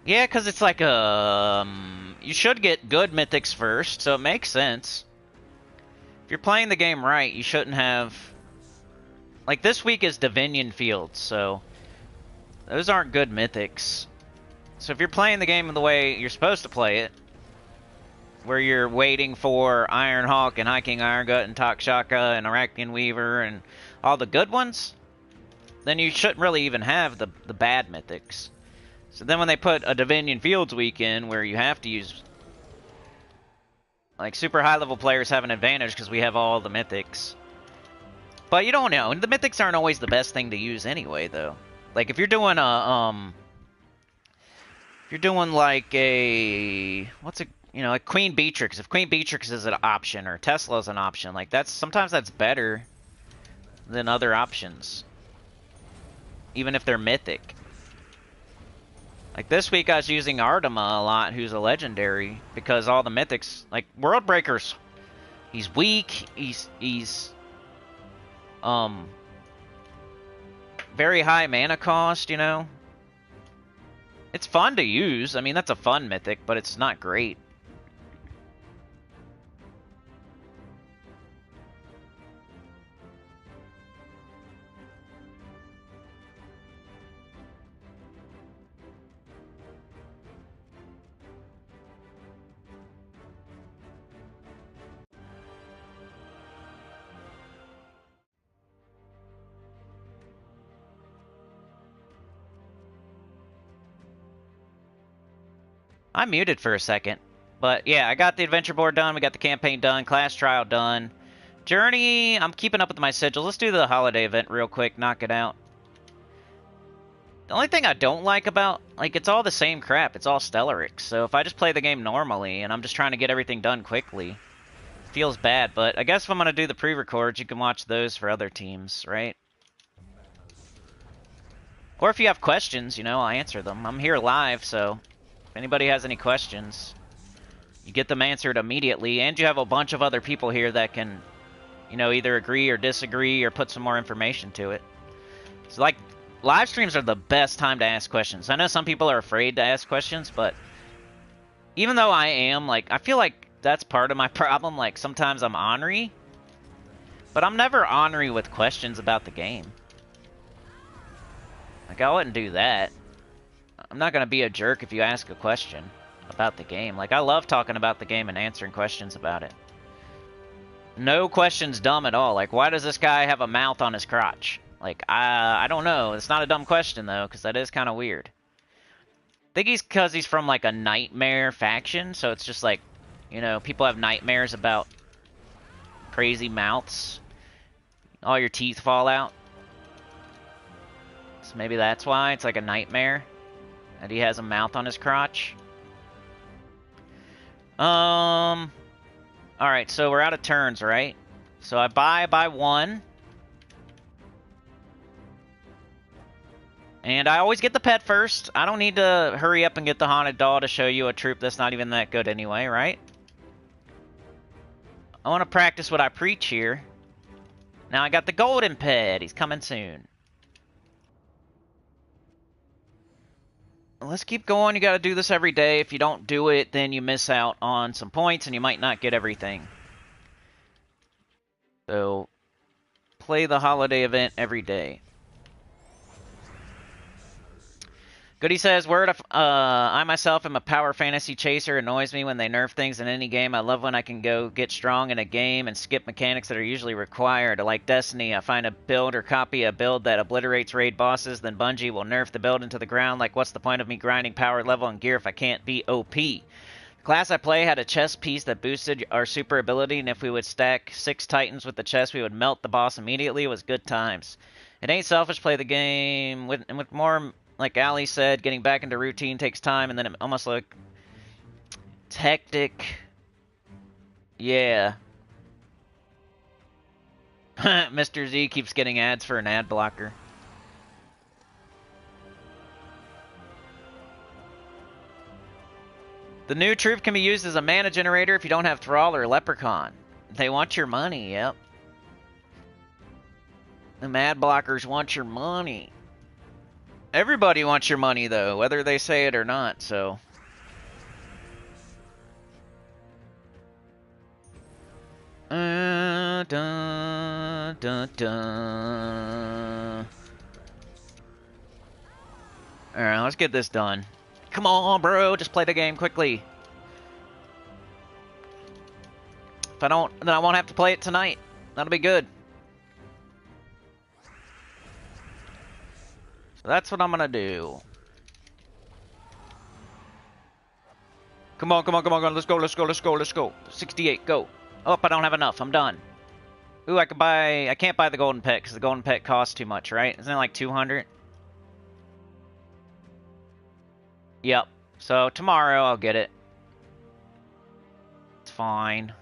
Yeah, because it's like you should get good mythics first, so it makes sense. If you're playing the game right, you shouldn't have... Like, this week is Divinion Fields, so those aren't good mythics. So if you're playing the game the way you're supposed to play it, where you're waiting for Iron Hawk and High King Iron Gut and Takshaka and Arachnian Weaver and all the good ones, then you shouldn't really even have the bad mythics. So then when they put a Divinion Fields weekend where you have to use... Like, super high-level players have an advantage because we have all the mythics. But you don't know. And the mythics aren't always the best thing to use anyway, though. Like, if you're doing a, if you're doing, like, a... What's a... You know, like Queen Beatrix. If Queen Beatrix is an option, or Tesla's an option, like, that's... Sometimes that's better than other options. Even if they're mythic. Like, this week I was using Artema a lot, who's a legendary, because all the mythics... Like, Worldbreaker's... He's weak, he's very high mana cost, you know? It's fun to use. I mean, that's a fun mythic, but it's not great. I muted for a second. But yeah, I got the adventure board done. We got the campaign done. Class trial done. Journey, I'm keeping up with my schedule. Let's do the holiday event real quick. Knock it out. The only thing I don't like about... Like, it's all the same crap. It's all Stellarix. So if I just play the game normally and I'm just trying to get everything done quickly, it feels bad. But I guess if I'm going to do the pre-records, you can watch those for other teams, right? Or if you have questions, you know, I'll answer them. I'm here live, so... If anybody has any questions, you get them answered immediately, and you have a bunch of other people here that can, you know, either agree or disagree or put some more information to it. So, like, live streams are the best time to ask questions. I know some people are afraid to ask questions, but even though I am, like, I feel like that's part of my problem. Like, sometimes I'm ornery, but I'm never ornery with questions about the game. Like, I wouldn't do that. I'm not going to be a jerk if you ask a question about the game. Like, I love talking about the game and answering questions about it. No question's dumb at all. Like, why does this guy have a mouth on his crotch? Like, I don't know. It's not a dumb question, though, because that is kind of weird. I think because he's from, like, a nightmare faction, so it's just like, you know, people have nightmares about crazy mouths. All your teeth fall out. So maybe that's why it's like a nightmare. And he has a mouth on his crotch. Alright, so we're out of turns, right? So I buy one. And I always get the pet first. I don't need to hurry up and get the haunted doll to show you a troop that's not even that good anyway, right? I want to practice what I preach here. Now I got the golden pet. He's coming soon. Let's keep going. You got to do this every day. If you don't do it, then you miss out on some points and you might not get everything. So, play the holiday event every day. Goody says, I myself am a power fantasy chaser. It annoys me when they nerf things in any game. I love when I can go get strong in a game and skip mechanics that are usually required. Like Destiny, I find a build or copy a build that obliterates raid bosses, then Bungie will nerf the build into the ground. Like, what's the point of me grinding power level and gear if I can't be OP? The class I play had a chest piece that boosted our super ability, and if we would stack 6 titans with the chest, we would melt the boss immediately. It was good times. It ain't selfish, play the game with more... Like Ali said, getting back into routine takes time, and then it almost like it's hectic. Yeah. Mr. Z keeps getting ads for an ad blocker. The new troop can be used as a mana generator if you don't have Thrall or Leprechaun. They want your money, yep. The ad blockers want your money. Everybody wants your money, though, whether they say it or not, so... Dun, dun, dun. Alright, let's get this done. Come on, bro, just play the game quickly. If I don't, then I won't have to play it tonight. That'll be good. So that's what I'm gonna do. Come on, come on, come on, let's go, let's go, let's go, let's go. 68, go. Oh, I don't have enough, I'm done. Ooh, I can't buy the golden pet, because the golden pet costs too much, right? Isn't it like 200? Yep. So, tomorrow I'll get it. It's fine.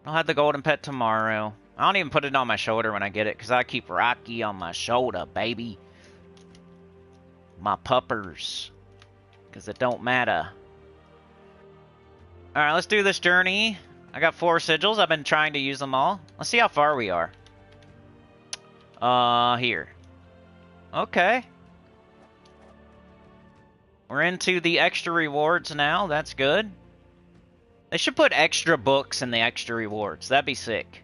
I'll have the golden pet tomorrow. I don't even put it on my shoulder when I get it, because I keep Rocky on my shoulder, baby. My puppers. Because it don't matter. Alright, let's do this journey. I got 4 sigils. I've been trying to use them all. Let's see how far we are. Here. Okay. We're into the extra rewards now. That's good. They should put extra books in the extra rewards. That'd be sick.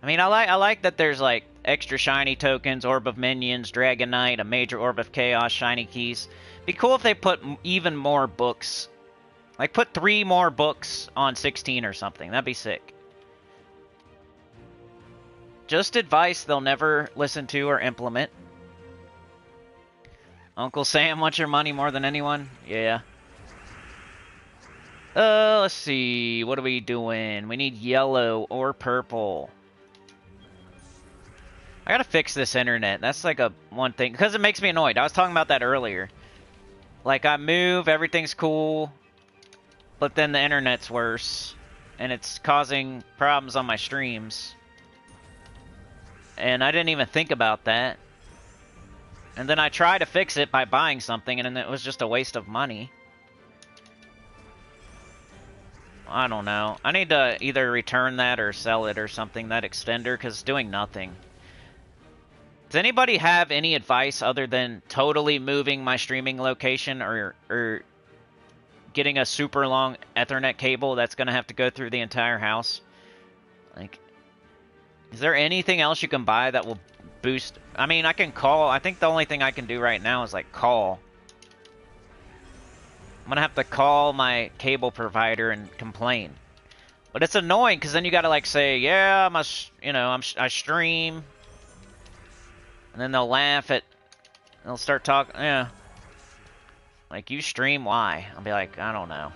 I mean, I like that there's, like, extra shiny tokens, Orb of Minions, Dragon Knight, a major Orb of Chaos, shiny keys. Be cool if they put even more books. Like, put 3 more books on 16 or something. That'd be sick. Just advice they'll never listen to or implement. Uncle Sam wants your money more than anyone? Yeah. Let's see. What are we doing? We need yellow or purple. I gotta fix this internet. That's like one thing. Because it makes me annoyed. I was talking about that earlier. Like, I move, everything's cool. But then the internet's worse. And it's causing problems on my streams. And I didn't even think about that. And then I try to fix it by buying something, and then it was just a waste of money. I don't know. I need to either return that or sell it or something, that extender, because it's doing nothing. Does anybody have any advice other than totally moving my streaming location or getting a super long Ethernet cable that's going to have to go through the entire house? Like, is there anything else you can buy that will boost? I mean, I can call. I think the only thing I can do right now is, like, call. I'm going to have to call my cable provider and complain. But it's annoying, because then you got to, like, say, yeah, I stream. And then they'll laugh at... They'll start talking... Yeah. Like, you stream, why? I'll be like, I don't know.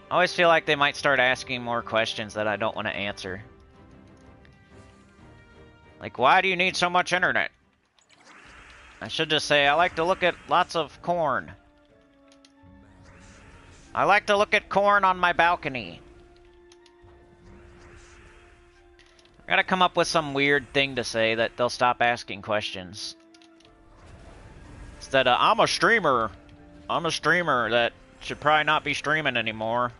I always feel like they might start asking more questions that I don't want to answer. Like, why do you need so much internet? I should just say, I like to look at lots of corn. I like to look at corn on my balcony. I gotta come up with some weird thing to say that they'll stop asking questions. Instead of, I'm a streamer that should probably not be streaming anymore.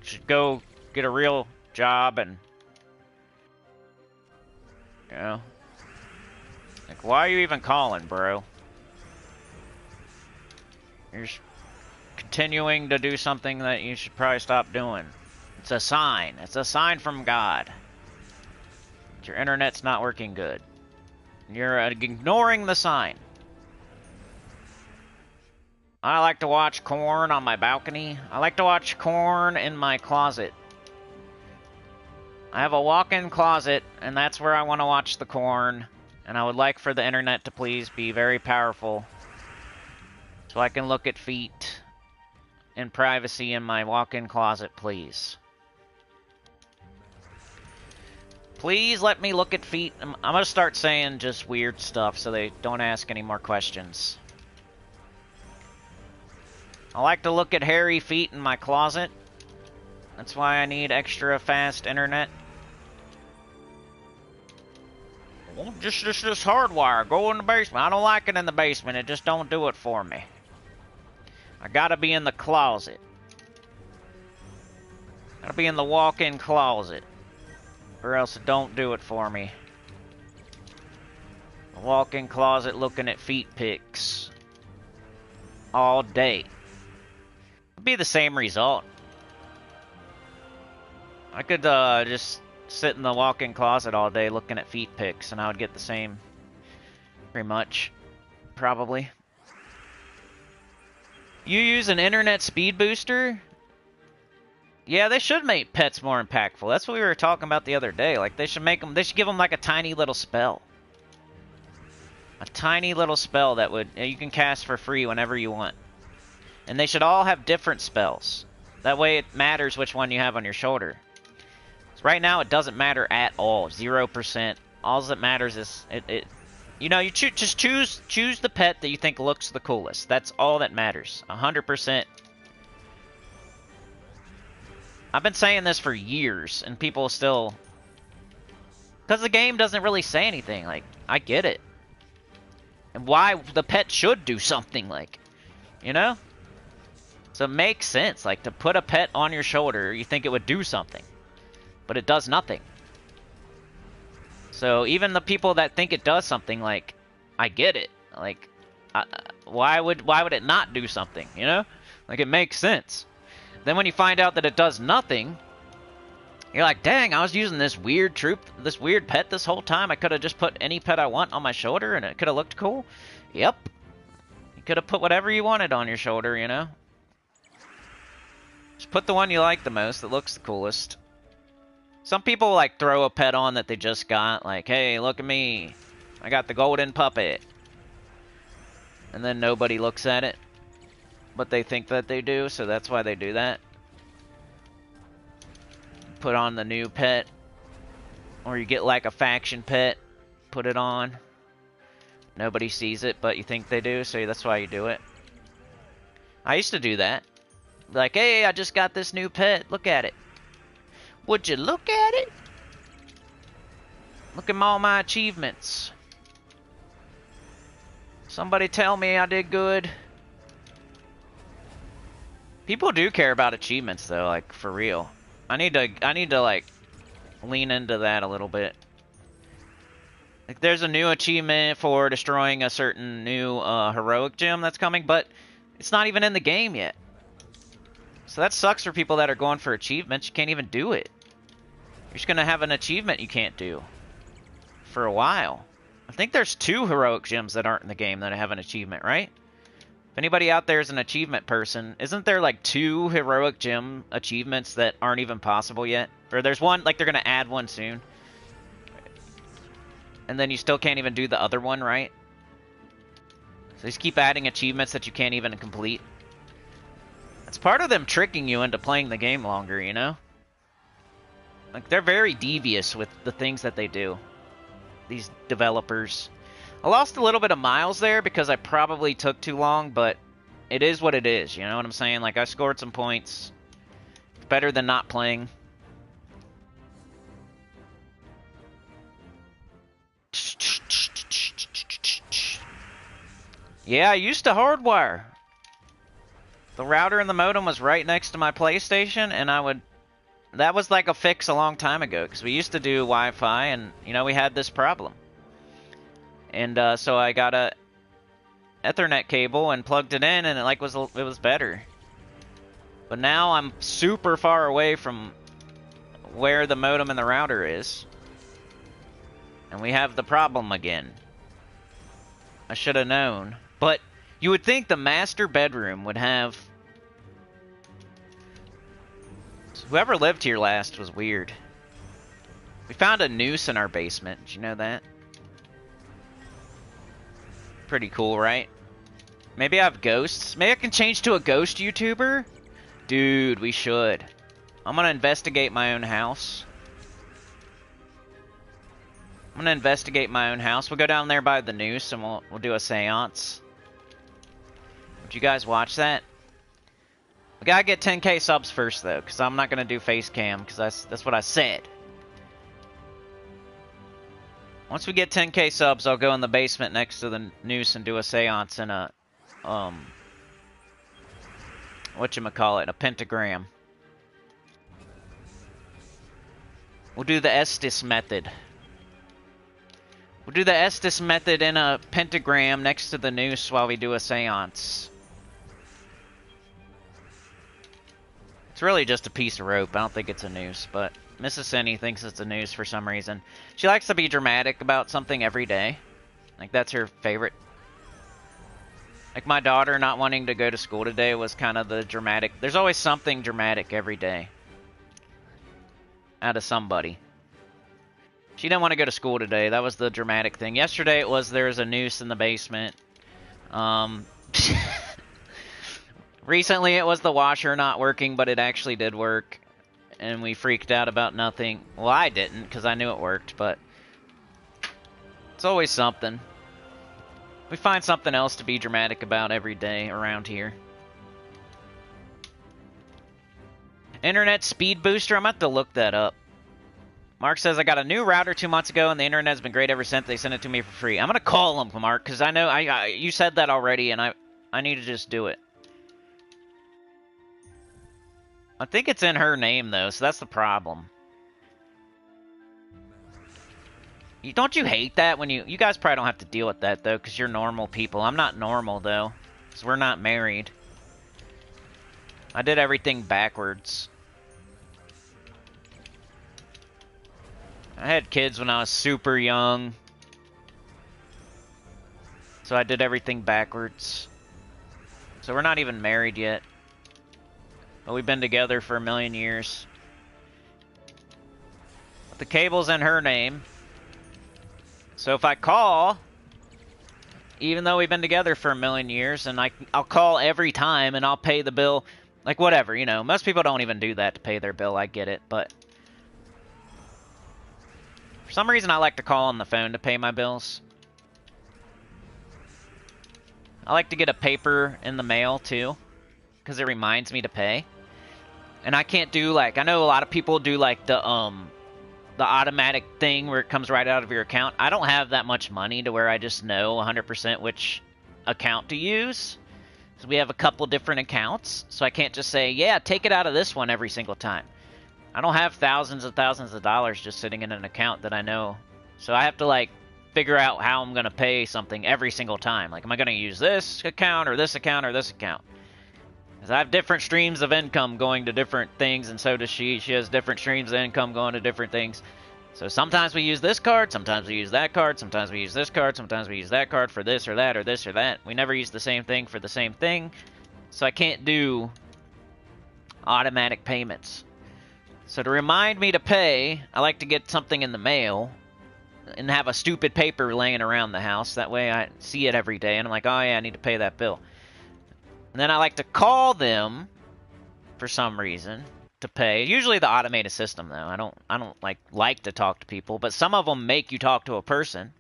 Should go get a real job and, you know. Like, why are you even calling, bro? You're continuing to do something that you should probably stop doing. It's a sign. It's a sign from God. Your internet's not working good. You're ignoring the sign. I like to watch corn on my balcony. I like to watch corn in my closet. I have a walk-in closet, and that's where I want to watch the corn. And I would like for the internet to please be very powerful, so I can look at feet in privacy in my walk-in closet, please. Please let me look at feet. I'm gonna start saying just weird stuff so they don't ask any more questions. I like to look at hairy feet in my closet. That's why I need extra fast internet. Well, just this hardwire. Go in the basement. I don't like it in the basement. It just don't do it for me. I gotta be in the closet. Gotta be in the walk-in closet. Or else it don't do it for me. A walk-in closet looking at feet pics. All day. It'd be the same result. I could just sit in the walk-in closet all day looking at feet pics and I would get the same. Pretty much. Probably. You use an internet speed booster? Yeah, they should make pets more impactful. That's what we were talking about the other day. Like, they should make them, they should give them like a tiny little spell. A tiny little spell that would, you can cast for free whenever you want. And they should all have different spells. That way it matters which one you have on your shoulder. So right now it doesn't matter at all. 0%. All that matters is, you know, you just choose the pet that you think looks the coolest. That's all that matters. 100%. I've been saying this for years, and people still... Because the game doesn't really say anything. Like, I get it. And why the pet should do something, like... You know? So it makes sense. Like, to put a pet on your shoulder, you think it would do something. But it does nothing. So even the people that think it does something, like... I get it. Like, why would it not do something, you know? Like, it makes sense. Then when you find out that it does nothing, you're like, dang, I was using this weird pet this whole time. I could have just put any pet I want on my shoulder and it could have looked cool. Yep. You could have put whatever you wanted on your shoulder, you know? Just put the one you like the most that looks the coolest. Some people like throw a pet on that they just got, like, hey, look at me. I got the golden puppet. And then nobody looks at it. But they think that they do, so that's why they do that. Put on the new pet. Or you get like a faction pet, put it on. Nobody sees it, but you think they do, so that's why you do it. I used to do that. Like, hey, I just got this new pet, look at it. Would you look at it? Look at all my achievements. Somebody tell me I did good. People do care about achievements though, like for real. I need to like lean into that a little bit. Like there's a new achievement for destroying a certain new heroic gem that's coming, but it's not even in the game yet. So that sucks for people that are going for achievements. You can't even do it. You're just gonna have an achievement you can't do for a while. I think there's 2 heroic gems that aren't in the game that have an achievement, right? If anybody out there is an achievement person, isn't there like 2 heroic gem achievements that aren't even possible yet? Or there's one, like they're going to add one soon. And then you still can't even do the other one, right? So they just keep adding achievements that you can't even complete. It's part of them tricking you into playing the game longer, you know? Like they're very devious with the things that they do. These developers. I lost a little bit of miles there because I probably took too long, but it is what it is, you know what I'm saying? Like, I scored some points. It's better than not playing. Yeah, I used to hardwire. The router and the modem was right next to my PlayStation, and I would... That was like a fix a long time ago, because we used to do Wi-Fi, and, you know, we had this problem. And so I got a Ethernet cable and plugged it in, and it was better. But now I'm super far away from where the modem and the router is. And we have the problem again. I should have known. But you would think the master bedroom would have... Whoever lived here last was weird. We found a noose in our basement. Did you know that? Pretty cool, right? Maybe I have ghosts. Maybe I can change to a ghost YouTuber? Dude, we should. I'm gonna investigate my own house. We'll go down there by the noose and we'll do a seance. Would you guys watch that? We gotta get 10k subs first though, because I'm not gonna do face cam, because that's what I said. Once we get 10k subs, I'll go in the basement next to the noose and do a seance in a whatchamacallit, a pentagram. We'll do the Estes method. We'll do the Estes method in a pentagram next to the noose while we do a seance. It's really just a piece of rope. I don't think it's a noose, but Mrs. Sinny thinks it's a noose for some reason. She likes to be dramatic about something every day. Like, that's her favorite. Like, my daughter not wanting to go to school today was kind of the dramatic. There's always something dramatic every day. Out of somebody. She didn't want to go to school today. That was the dramatic thing. Yesterday it was there's a noose in the basement. Recently it was the washer not working, but it actually did work. And we freaked out about nothing. Well, I didn't, because I knew it worked, but... It's always something. We find something else to be dramatic about every day around here. Internet speed booster? I'm going to have to look that up. Mark says, I got a new router 2 months ago, and the internet has been great ever since. They sent it to me for free. I'm going to call them, Mark, because I know you said that already, and I need to just do it. I think it's in her name, though, so that's the problem. Don't you hate that when you guys probably don't have to deal with that, though, because you're normal people. I'm not normal, though, because we're not married. I did everything backwards. I had kids when I was super young. So I did everything backwards. So we're not even married yet. But we've been together for 1,000,000 years. But the cable's in her name. So if I call, even though we've been together for 1,000,000 years, and I'll call every time and I'll pay the bill, like whatever, you know. Most people don't even do that to pay their bill, I get it, but... For some reason, I like to call on the phone to pay my bills. I like to get a paper in the mail, too, because it reminds me to pay. And I can't do, like, I know a lot of people do, like, the automatic thing where it comes right out of your account. I don't have that much money to where I just know 100% which account to use. So we have a couple different accounts, so I can't just say, yeah, take it out of this one every single time. I don't have thousands of dollars just sitting in an account that I know. So I have to, like, figure out how I'm going to pay something every single time. Like, am I going to use this account or this account or this account? Because I have different streams of income going to different things, and so does she. She has different streams of income going to different things. So sometimes we use this card, sometimes we use that card, sometimes we use this card, sometimes we use that card for this or that or this or that. We never use the same thing for the same thing. So I can't do automatic payments. So to remind me to pay, I like to get something in the mail and have a stupid paper laying around the house. That way I see it every day and I'm like, oh yeah, I need to pay that bill. And then I like to call them for some reason to pay. Usually the automated system though. I don't like to talk to people, but some of them make you talk to a person.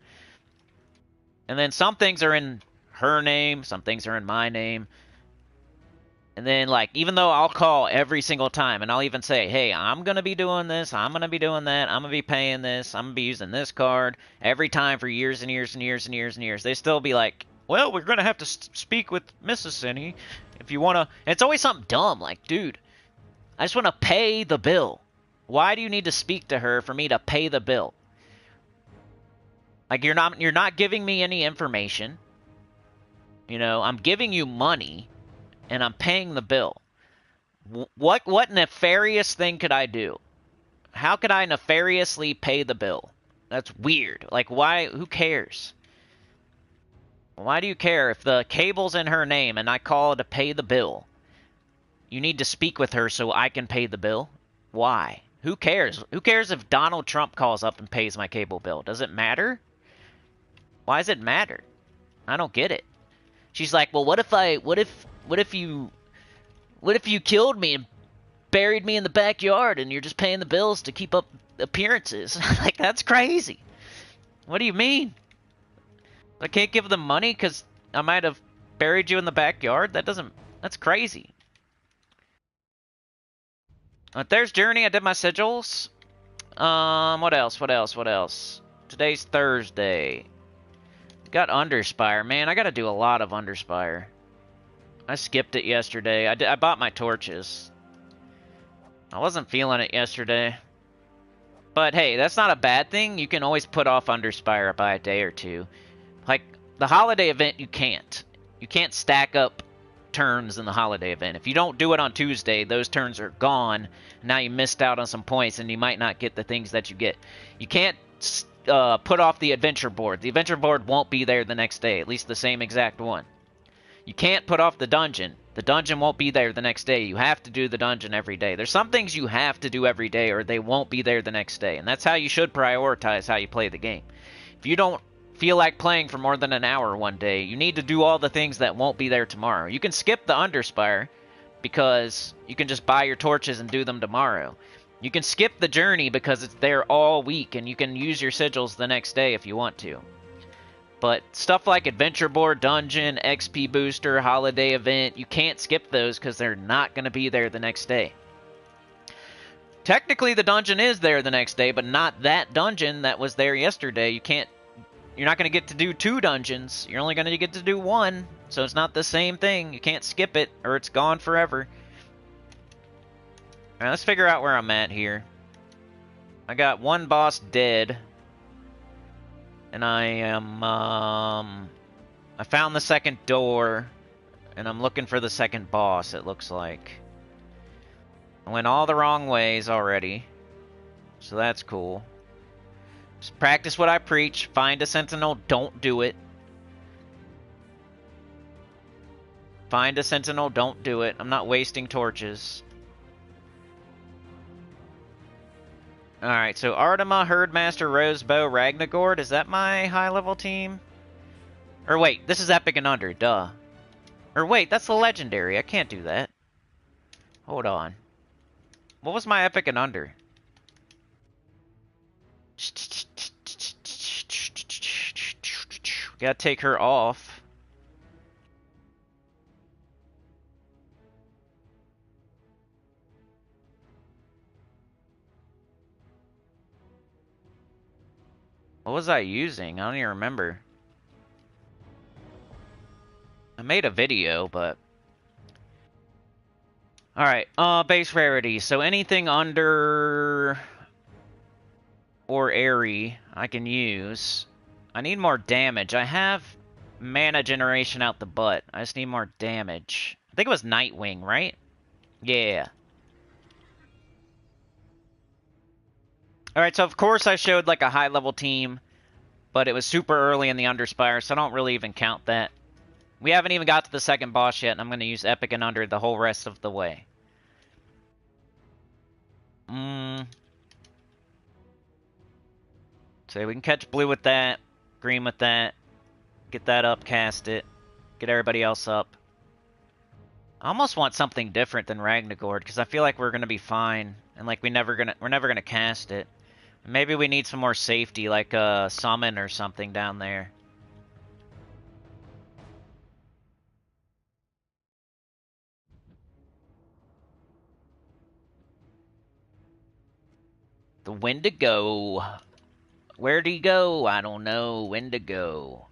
And then some things are in her name, some things are in my name. And then, like, even though I'll call every single time, and I'll even say, hey, I'm going to be doing this, I'm going to be doing that, I'm going to be paying this, I'm going to be using this card every time for years and years and years and years and years. They still be like, well, we're gonna have to speak with Mrs. Sinny if you wanna. And it's always something dumb, like, dude, I just wanna pay the bill. Why do you need to speak to her for me to pay the bill? Like, you're not giving me any information. You know, I'm giving you money, and I'm paying the bill. What nefarious thing could I do? How could I nefariously pay the bill? That's weird. Like, why? Who cares? Why do you care if the cable's in her name and I call to pay the bill? You need to speak with her so I can pay the bill? Why? Who cares? Who cares if Donald Trump calls up and pays my cable bill? Does it matter? Why does it matter? I don't get it. She's like, well, what if you killed me and buried me in the backyard and you're just paying the bills to keep up appearances? Like, that's crazy. What do you mean? I can't give them money because I might have buried you in the backyard? That's crazy. There's Journey. I did my sigils. What else? Today's Thursday. Got Underspire. Man, I gotta do a lot of Underspire. I skipped it yesterday. I bought my torches. I wasn't feeling it yesterday. But hey, that's not a bad thing. You can always put off Underspire by a day or two. Like, the holiday event, you can't. You can't stack up turns in the holiday event. If you don't do it on Tuesday, those turns are gone. Now you missed out on some points, and you might not get the things that you get. You can't put off the adventure board. The adventure board won't be there the next day, at least the same exact one. You can't put off the dungeon. The dungeon won't be there the next day. You have to do the dungeon every day. There's some things you have to do every day or they won't be there the next day. And that's how you should prioritize how you play the game. If you don't feel like playing for more than an hour one day, you need to do all the things that won't be there tomorrow. You can skip the Underspire because you can just buy your torches and do them tomorrow. You can skip the journey because it's there all week and you can use your sigils the next day if you want to. But stuff like Adventure Board, Dungeon, XP Booster, Holiday Event, you can't skip those because they're not going to be there the next day. Technically, the dungeon is there the next day, but not that dungeon that was there yesterday. You're not going to get to do 2 dungeons. You're only going to get to do 1, so it's not the same thing. You can't skip it, or it's gone forever. Alright, let's figure out where I'm at here. I got 1 boss dead. And I am, I found the second door, and I'm looking for the second boss, it looks like. I went all the wrong ways already, so that's cool. Just practice what I preach. Find a sentinel, don't do it. Find a sentinel, don't do it. I'm not wasting torches. Alright, so Artema, Herdmaster, Rosebow, Ragnagord. Is that my high-level team? Or wait, this is Epic and Under, duh. Or wait, that's the Legendary. I can't do that. Hold on. What was my Epic and Under? Gotta take her off. What was I using? I don't even remember. I made a video, but... Alright, base rarity. So anything under... or airy, I can use. I need more damage. I have mana generation out the butt. I just need more damage. I think it was Nightwing, right? Yeah. Alright, so of course I showed like a high-level team, but it was super early in the Underspire, so I don't really even count that. We haven't even got to the second boss yet, and I'm going to use Epic and Under the whole rest of the way. So we can catch blue with that, green with that, get that up, cast it, get everybody else up. I almost want something different than Ragnagord, because I feel like we're going to be fine, and like we're never gonna cast it. Maybe we need some more safety, like a summon or something down there. The Wendigo. Where'd he go? I don't know. Wendigo.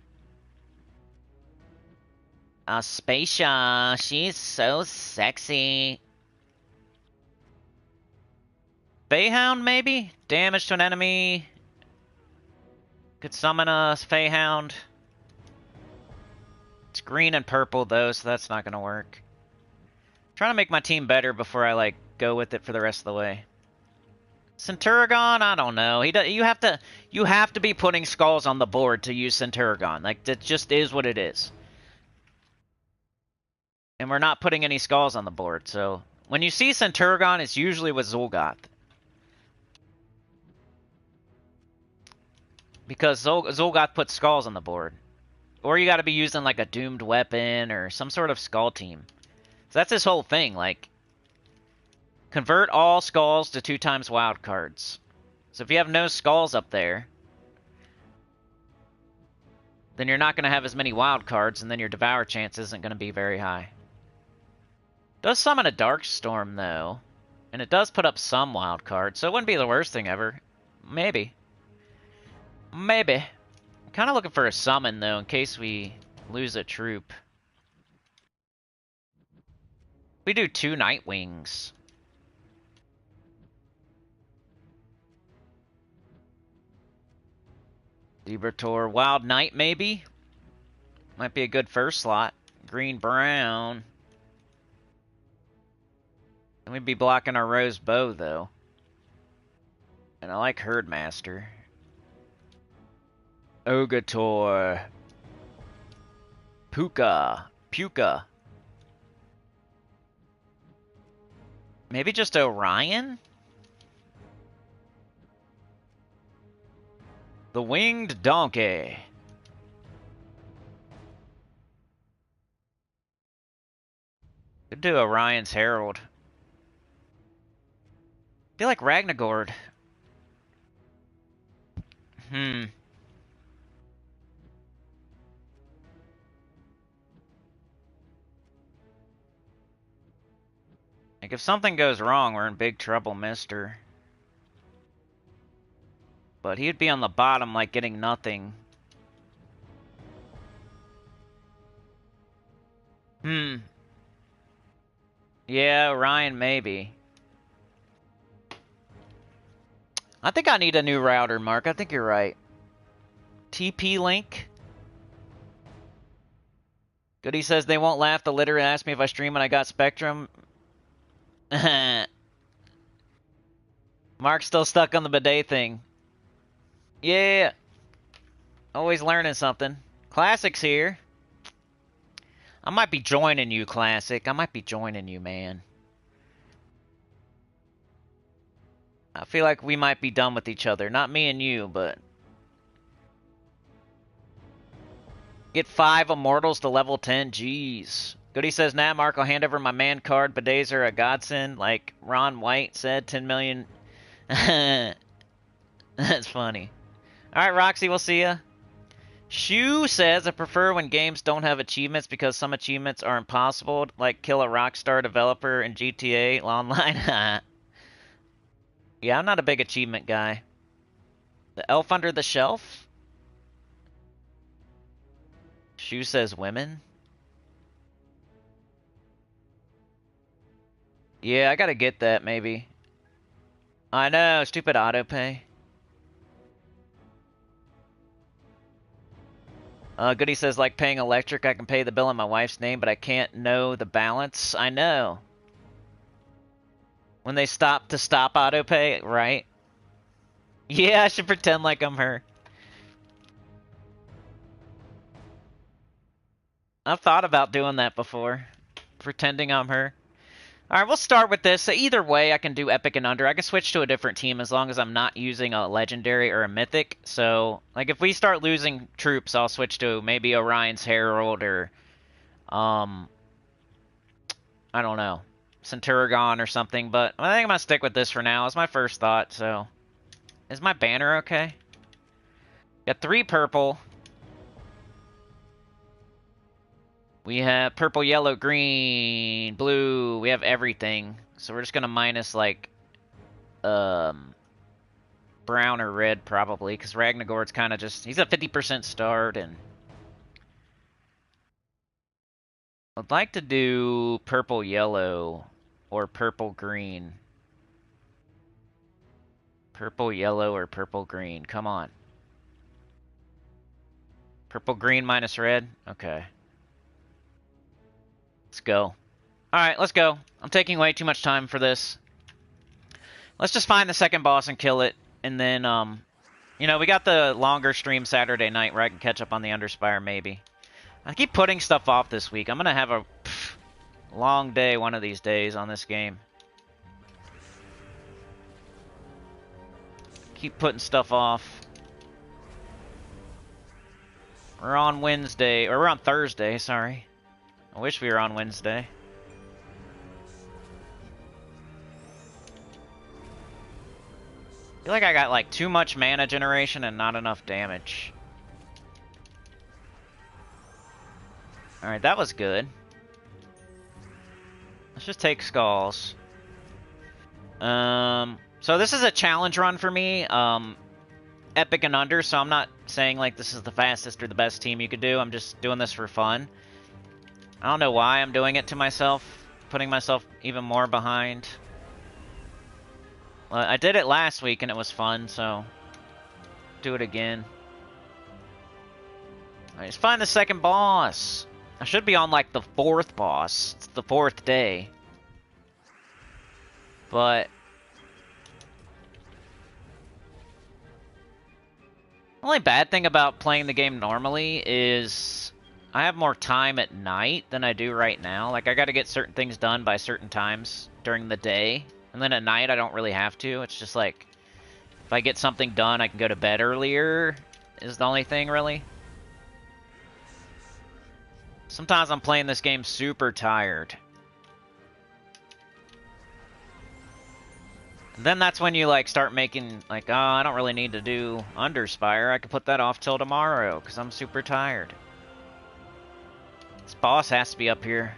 Aspasia, she's so sexy. Bayhound, maybe? Damage to an enemy. Could summon a Feyhound. It's green and purple, though, so that's not gonna work. I'm trying to make my team better before I, like, go with it for the rest of the way. Centurigon, I don't know. You have to be putting skulls on the board to use Centurigon. Like, that just is what it is. And we're not putting any skulls on the board, so... When you see Centurigon, it's usually with Zul'Goth. Because Zul'Goth puts skulls on the board. Or you gotta be using, like, a doomed weapon or some sort of skull team. So that's his whole thing, like... Convert all skulls to 2x wild cards. So if you have no skulls up there... then you're not gonna have as many wild cards, and then your devour chance isn't gonna be very high. Does summon a Darkstorm, though. And it does put up some wild cards, so it wouldn't be the worst thing ever. Maybe. Maybe. I'm kind of looking for a summon, though, in case we lose a troop. We do 2 Nightwings. Libertor. Wild Knight, maybe? Might be a good first slot. Green-brown. And we'd be blocking our Rose Bow, though. And I like Herdmaster. Ogator. Puka. Maybe just Orion? The Winged Donkey. Could do Orion's Herald. Feel like Ragnagord. Like, if something goes wrong, we're in big trouble, mister. But he'd be on the bottom, like, getting nothing. Yeah, Orion, maybe. I think I need a new router, Mark. I think you're right. TP-Link. Goody says they won't laugh. The litter asked me if I stream when I got Spectrum. Mark's still stuck on the bidet thing. Yeah. Always learning something. Classic's here. I might be joining you, Classic. I might be joining you, man. I feel like we might be done with each other. Not me and you, but... Get 5 Immortals to level 10. Jeez. Goody says, nah, Mark, I'll hand over my man card. Bidets are a godsend. Like Ron White said, 10 million. That's funny. Alright, Roxy, we'll see ya. Shu says, I prefer when games don't have achievements because some achievements are impossible, like kill a Rockstar developer in GTA Online. Yeah, I'm not a big achievement guy. The Elf Under the Shelf? Shu says women? Yeah, I gotta get that, maybe. I know, stupid autopay. Goody says, like paying electric, I can pay the bill in my wife's name, but I can't know the balance. I know. When they stop autopay, right? Yeah, I should pretend like I'm her. I've thought about doing that before. Pretending I'm her. Alright, we'll start with this. So either way, I can do Epic and Under. I can switch to a different team as long as I'm not using a Legendary or a Mythic. So, like, if we start losing troops, I'll switch to maybe Orion's Herald or, I don't know, Centurigon or something. But I think I'm going to stick with this for now. It's my first thought, so. Is my banner okay? Got 3 purple. We have purple, yellow, green, blue. We have everything. So we're just going to minus, like, brown or red, probably. Because Ragnagord's kind of just... He's a 50% start, and... I'd like to do purple yellow or purple green. Purple yellow or purple green. Come on. Purple green minus red? Okay. Let's go. Alright, let's go. I'm taking way too much time for this. Let's just find the second boss and kill it. And then, you know, we got the longer stream Saturday night where I can catch up on the Underspire, maybe. I keep putting stuff off this week. I'm gonna have a long day one of these days on this game. Keep putting stuff off. We're on Wednesday, or we're on Thursday, sorry. I wish we were on Wednesday. I feel like I got like too much mana generation and not enough damage. Alright, that was good. Let's just take skulls. So this is a challenge run for me. Epic and under, so I'm not saying like this is the fastest or the best team you could do. I'm just doing this for fun. I don't know why I'm doing it to myself, putting myself even more behind. I did it last week and it was fun, so do it again. Alright, let's find the second boss. I should be on like the 4th boss. It's the 4th day. But the only bad thing about playing the game normally is I have more time at night than I do right now. Like, I gotta get certain things done by certain times during the day. And then at night, I don't really have to. It's just like, if I get something done, I can go to bed earlier, is the only thing, really. Sometimes I'm playing this game super tired. And then that's when you, like, start making, like, oh, I don't really need to do Underspire. I could put that off till tomorrow, because I'm super tired. This boss has to be up here.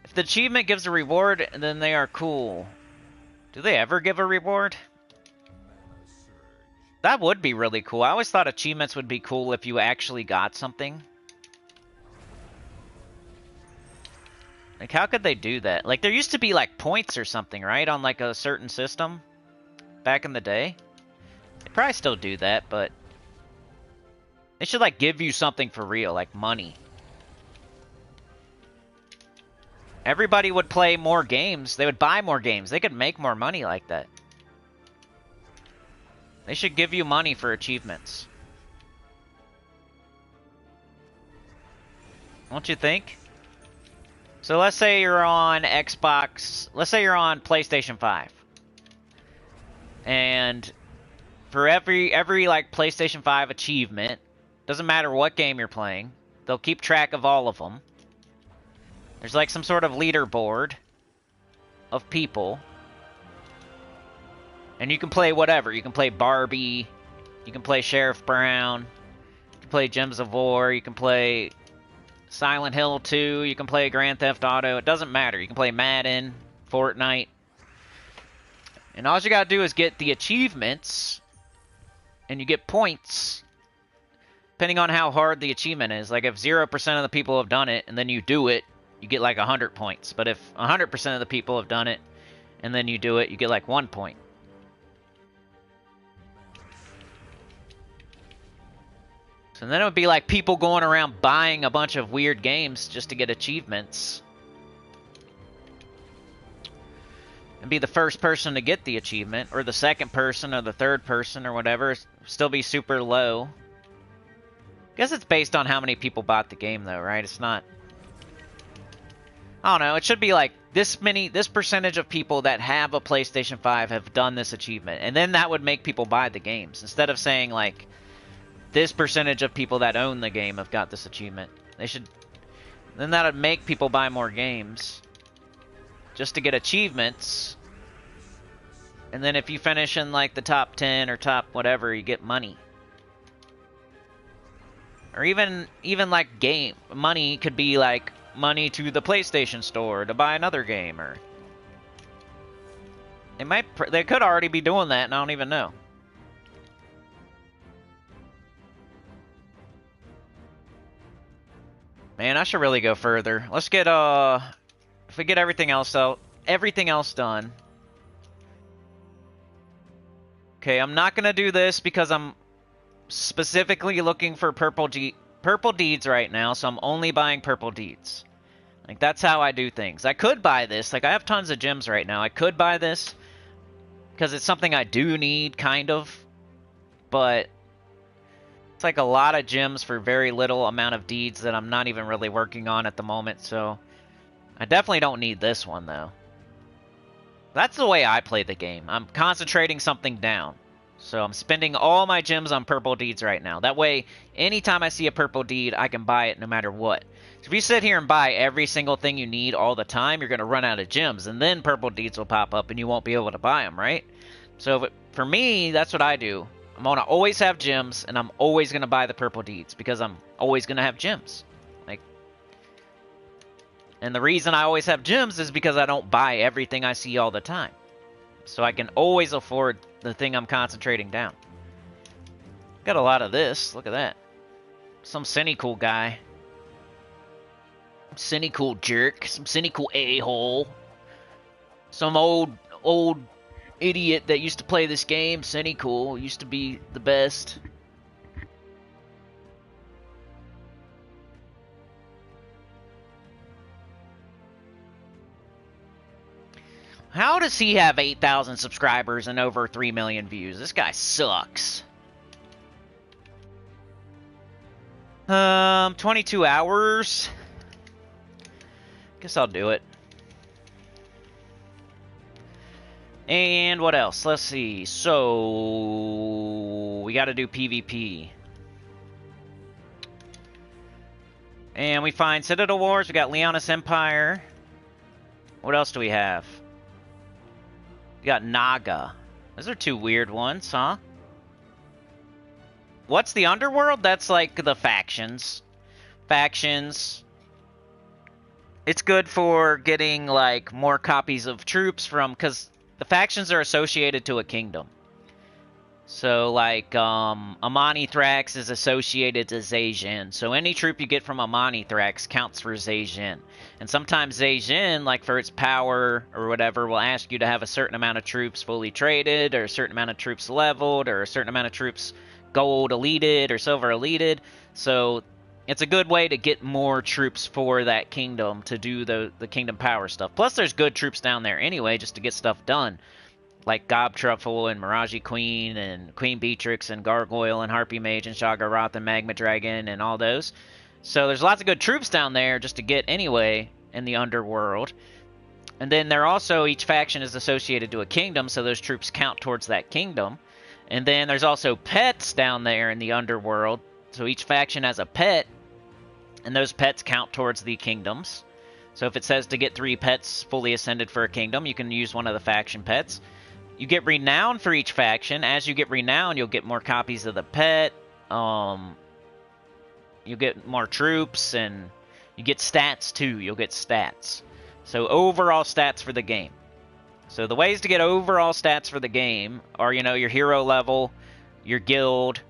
If the achievement gives a reward, then they are cool. Do they ever give a reward? That would be really cool. I always thought achievements would be cool if you actually got something. Like, how could they do that? Like, there used to be, like, points or something, right? On, like, a certain system back in the day. They probably still do that, but they should, like, give you something for real, like money. Everybody would play more games. They would buy more games. They could make more money like that. They should give you money for achievements. Don't you think? So let's say you're on Xbox. Let's say you're on PlayStation 5. And for every like PlayStation 5 achievement, doesn't matter what game you're playing, they'll keep track of all of them. There's like some sort of leaderboard of people. And you can play whatever. You can play Barbie. You can play Sheriff Brown. You can play Gems of War. You can play Silent Hill 2. You can play Grand Theft Auto. It doesn't matter. You can play Madden, Fortnite. And all you gotta do is get the achievements. And you get points. Depending on how hard the achievement is. Like if 0% of the people have done it and then you do it, you get like 100 points. But if 100% of the people have done it and then you do it, you get like 1 point. So then it would be like people going around buying a bunch of weird games just to get achievements. And be the first person to get the achievement, or the second person, or the third person, or whatever. Still be super low. Guess it's based on how many people bought the game though, right? It's not... I don't know, it should be like this percentage of people that have a PlayStation 5 have done this achievement. And then that would make people buy the games. Instead of saying like, this percentage of people that own the game have got this achievement. They should... Then that would make people buy more games. Just to get achievements. And then if you finish in like the top 10 or top whatever, you get money. Or even like game money could be like money to the PlayStation Store to buy another game, or they could already be doing that and I don't even know. Man, I should really go further. Let's get, if we get everything else out, everything else done. Okay, I'm not gonna do this because I'm specifically looking for purple deeds right now, so I'm only buying purple deeds. Like, that's how I do things. I could buy this. Like, I have tons of gems right now. I could buy this because it's something I do need, kind of. But it's like a lot of gems for very little amount of deeds that I'm not even really working on at the moment, so I definitely don't need this one, though. That's the way I play the game. I'm concentrating something down. So I'm spending all my gems on purple deeds right now. That way, anytime I see a purple deed, I can buy it no matter what. So if you sit here and buy every single thing you need all the time, you're going to run out of gems. And then purple deeds will pop up and you won't be able to buy them, right? So for me, that's what I do. I'm going to always have gems, and I'm always going to buy the purple deeds because I'm always going to have gems. Like, and the reason I always have gems is because I don't buy everything I see all the time. So I can always afford the thing I'm concentrating down. Got a lot of this. Look at that. Some Sinnycool guy. Sinnycool jerk. Some Sinnycool a-hole. Some old idiot that used to play this game. Sinnycool used to be the best. How does he have 8,000 subscribers and over 3 million views? This guy sucks. 22 hours. Guess I'll do it. And what else? Let's see. So we got to do PvP. And we find Citadel Wars. We got Leonis Empire. What else do we have? We got Naga. Those are two weird ones, huh? What's the Underworld? That's like the factions. Factions. It's good for getting like more copies of troops from, because the factions are associated to a kingdom. So like Amani Thrax is associated to Zhejian. So any troop you get from Amani Thrax counts for Zhejian. And sometimes Zhejian, like for its power or whatever, will ask you to have a certain amount of troops fully traded, or a certain amount of troops leveled, or a certain amount of troops gold elited or silver elited. So it's a good way to get more troops for that kingdom to do the kingdom power stuff. Plus there's good troops down there anyway just to get stuff done. Like Gob Truffle and Miraji Queen and Queen Beatrix and Gargoyle and Harpy Mage and Shagaroth and Magma Dragon and all those. So there's lots of good troops down there just to get anyway in the Underworld. And then they're also, each faction is associated to a kingdom, so those troops count towards that kingdom. And then there's also pets down there in the Underworld. So each faction has a pet, and those pets count towards the kingdoms. So if it says to get 3 pets fully ascended for a kingdom, you can use one of the faction pets. You get renown for each faction. As you get renown, you'll get more copies of the pet. You'll get more troops, and you get stats too. You'll get stats. So overall stats for the game. So the ways to get overall stats for the game are, you know, your hero level, your guild,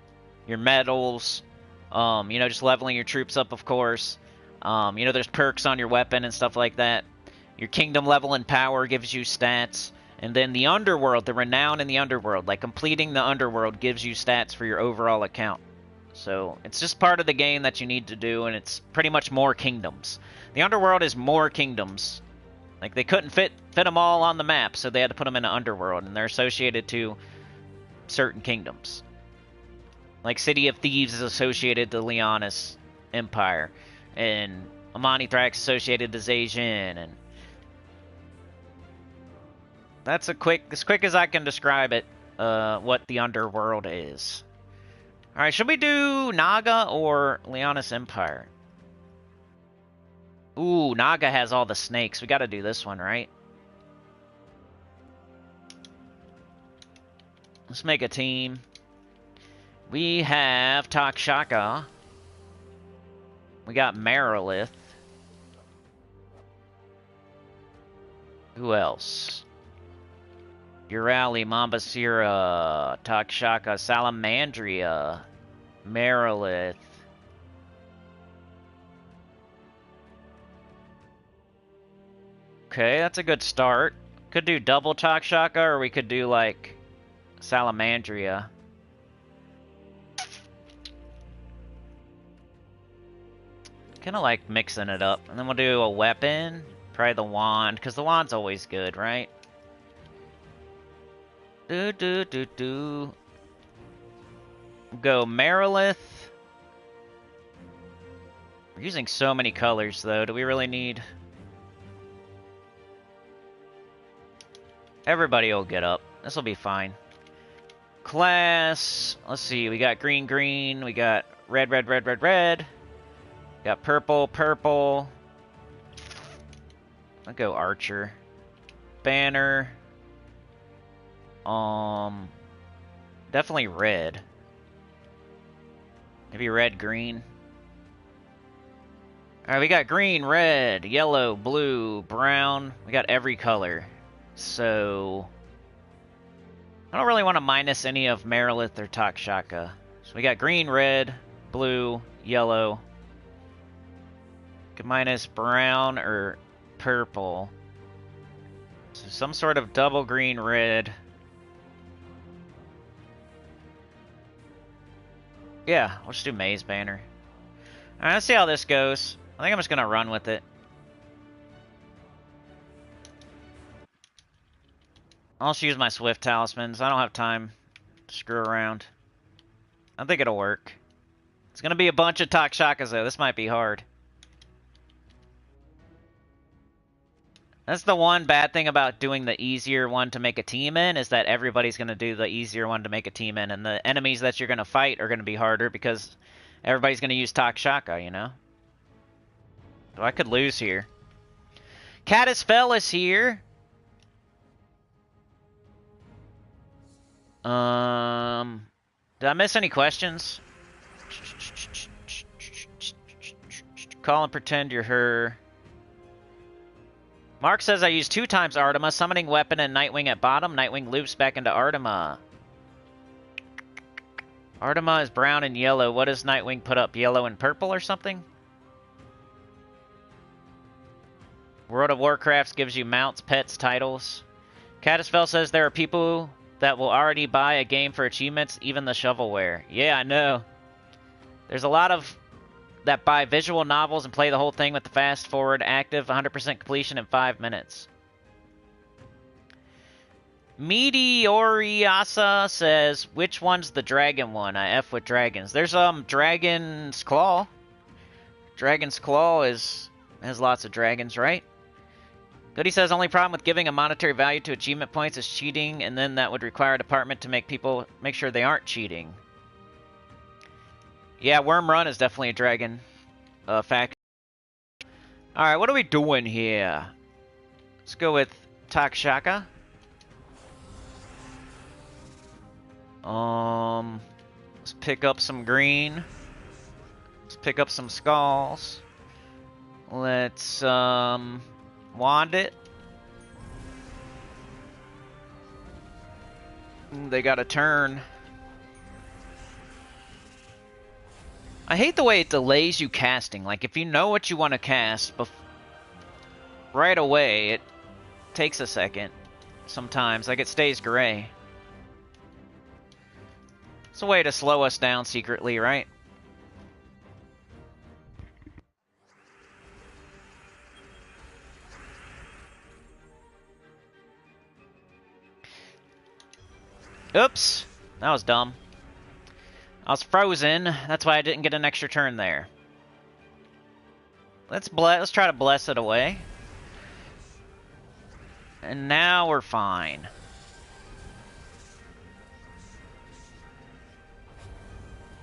your medals, you know, just leveling your troops up, of course. You know, there's perks on your weapon and stuff like that. Your kingdom level and power gives you stats. And then the Underworld, the renown in the Underworld, like completing the Underworld gives you stats for your overall account. So it's just part of the game that you need to do, and it's pretty much more kingdoms. The Underworld is more kingdoms. Like, they couldn't fit them all on the map, so they had to put them in the Underworld, and they're associated to certain kingdoms. Like City of Thieves is associated to Leonis Empire, and Amani Thrax associated to Zhejian, and that's as quick as I can describe it, what the Underworld is. Alright, should we do Naga or Leonis Empire? Ooh, Naga has all the snakes. We gotta do this one, right? Let's make a team. We have Takshaka. We got Marilith. Who else? Urali, Mambasira, Takshaka, Salamandria, Marilith. Okay, that's a good start. Could do double Takshaka, or we could do, like, Salamandria. Kind of like mixing it up. And then we'll do a weapon. Probably the wand, because the wand's always good, right? Do. Go Merilith. We're using so many colors, though. Do we really need... Everybody will get up. This will be fine. Class. Let's see. We got green, green. We got red, red, red, red, red. We got purple, purple. I'll go archer. Banner. Definitely red. Maybe red, green. Alright, we got green, red, yellow, blue, brown. We got every color. So... I don't really want to minus any of Merilith or Takshaka. So we got green, red, blue, yellow. Could minus brown or purple. So some sort of double green, red. Yeah, we'll just do Maze Banner. Alright, let's see how this goes. I think I'm just going to run with it. I'll just use my Swift Talismans. I don't have time to screw around. I think it'll work. It's going to be a bunch of Takshakas, though. This might be hard. That's the one bad thing about doing the easier one to make a team in, is that everybody's going to do the easier one to make a team in, and the enemies that you're going to fight are going to be harder because everybody's going to use Takshaka, you know? So I could lose here. Caddisfell is here. Did I miss any questions? Call and pretend you're her. Mark says I use 2 times Artima, summoning weapon and Nightwing at bottom. Nightwing loops back into Artima. Artima is brown and yellow. What does Nightwing put up? Yellow and purple or something? World of Warcraft gives you mounts, pets, titles. Caddisfell says there are people that will already buy a game for achievements, even the shovelware. Yeah, I know. There's a lot of that buy visual novels and play the whole thing with the fast forward active 100% completion in 5 minutes. Meteoriasa says, which one's the dragon one? I F with dragons. There's Dragon's Claw. Dragon's Claw has lots of dragons, right? Goody says, only problem with giving a monetary value to achievement points is cheating, and then that would require a department to make sure they aren't cheating. Yeah, Worm Run is definitely a dragon fact. Alright, what are we doing here? Let's go with Takshaka. Let's pick up some green. Let's pick up some skulls. Let's wand it. They got a turn. I hate the way it delays you casting. Like, if you know what you want to cast right away, it takes a second sometimes. Like, it stays gray. It's a way to slow us down secretly, right? Oops, that was dumb. I was frozen, that's why I didn't get an extra turn there. Let's try to bless it away. And now we're fine.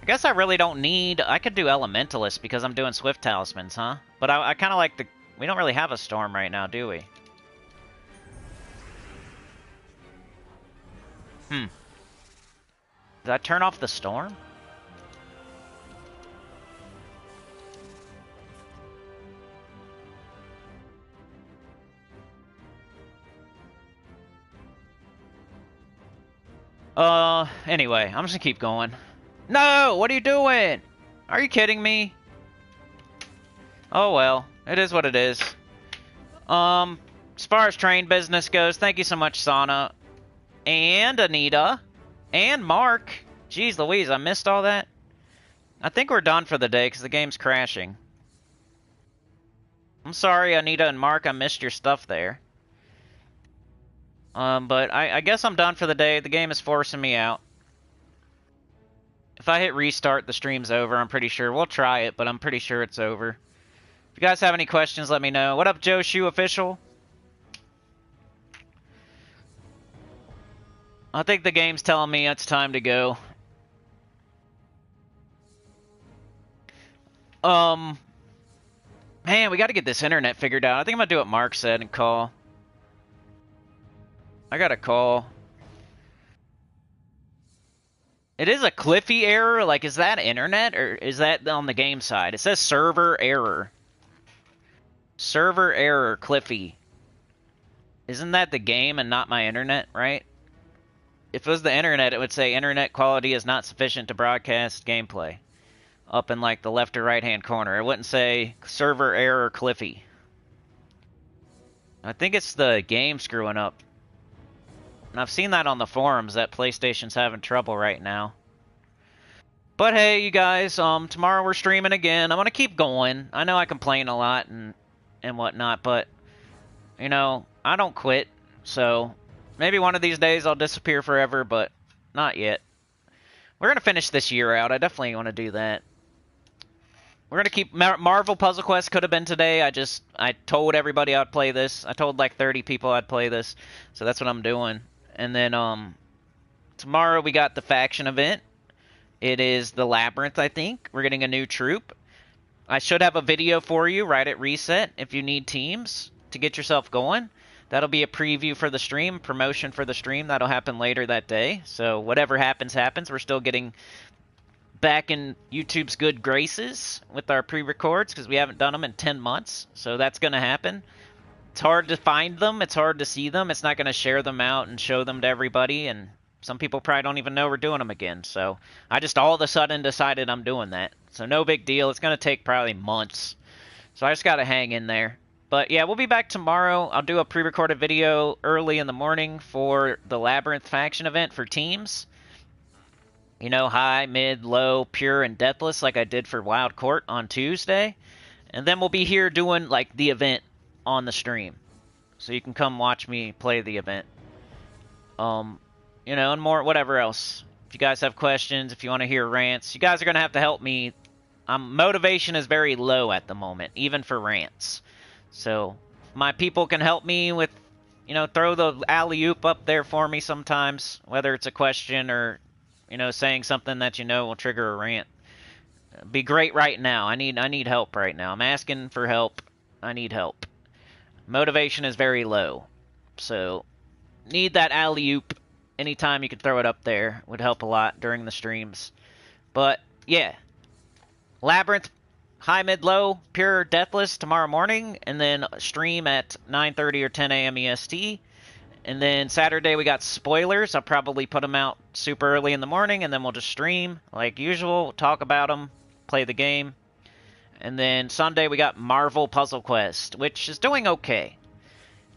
I guess I really don't need... I could do Elementalist because I'm doing Swift Talismans, huh? But I kind of like the... We don't really have a Storm right now, do we? Did I turn off the Storm? Anyway, I'm just gonna keep going. No! What are you doing? Are you kidding me? Oh well, it is what it is. as far as train business goes, thank you so much, Sana. And Anita. And Mark. Jeez Louise, I missed all that. I think we're done for the day because the game's crashing. I'm sorry, Anita and Mark, I missed your stuff there. But I guess I'm done for the day. The game is forcing me out. If I hit restart, the stream's over, I'm pretty sure. We'll try it, but I'm pretty sure it's over. If you guys have any questions, let me know. What up, Joe Shoe Official? I think the game's telling me it's time to go. Man, we got to get this internet figured out. I think I'm going to do what Mark said and call. I got a call. It is a Cliffy error. Like, is that internet or is that on the game side? It says server error. Server error, Cliffy. Isn't that the game and not my internet, right? If it was the internet, it would say internet quality is not sufficient to broadcast gameplay. Up in like the left or right hand corner. It wouldn't say server error Cliffy. I think it's the game screwing up. And I've seen that on the forums that PlayStation's having trouble right now. But hey, you guys, tomorrow we're streaming again. I'm gonna keep going. I know I complain a lot and whatnot, but you know, I don't quit. So maybe one of these days I'll disappear forever, but not yet. We're gonna finish this year out. I definitely want to do that. We're gonna keep Marvel Puzzle Quest could have been today. I told everybody I'd play this. I told like 30 people I'd play this, so that's what I'm doing. And then tomorrow we got the faction event. It is the Labyrinth, I think. We're getting a new troop. I should have a video for you right at reset if you need teams to get yourself going. That'll be a preview for the stream, promotion for the stream. That'll happen later that day. So whatever happens, happens. We're still getting back in YouTube's good graces with our pre-records because we haven't done them in 10 months. So that's going to happen. It's hard to find them. It's hard to see them. It's not going to share them out and show them to everybody. And some people probably don't even know we're doing them again. So I just all of a sudden decided I'm doing that. So no big deal. It's going to take probably months. So I just got to hang in there. But yeah, we'll be back tomorrow. I'll do a pre-recorded video early in the morning for the Labyrinth faction event for teams. You know, high, mid, low, pure, and deathless like I did for Wild Court on Tuesday. And then we'll be here doing, like, the event on the stream. So you can come watch me play the event. You know, and more, whatever else. If you guys have questions, if you want to hear rants, you guys are going to have to help me. Motivation is very low at the moment, even for rants. So my people can help me with, you know, throw the alley-oop up there for me sometimes, whether it's a question or, you know, saying something that you know will trigger a rant. Be great right now. I need help right now. I'm asking for help. I need help. Motivation is very low. So need that alley-oop. Anytime you can throw it up there would help a lot during the streams. But yeah. Labyrinth, high, mid, low, pure, deathless tomorrow morning, and then stream at 9:30 or 10 a.m. EST. And then Saturday we got spoilers. I'll probably put them out super early in the morning, and then we'll just stream like usual, talk about them, play the game. And then Sunday we got Marvel Puzzle Quest, which is doing okay.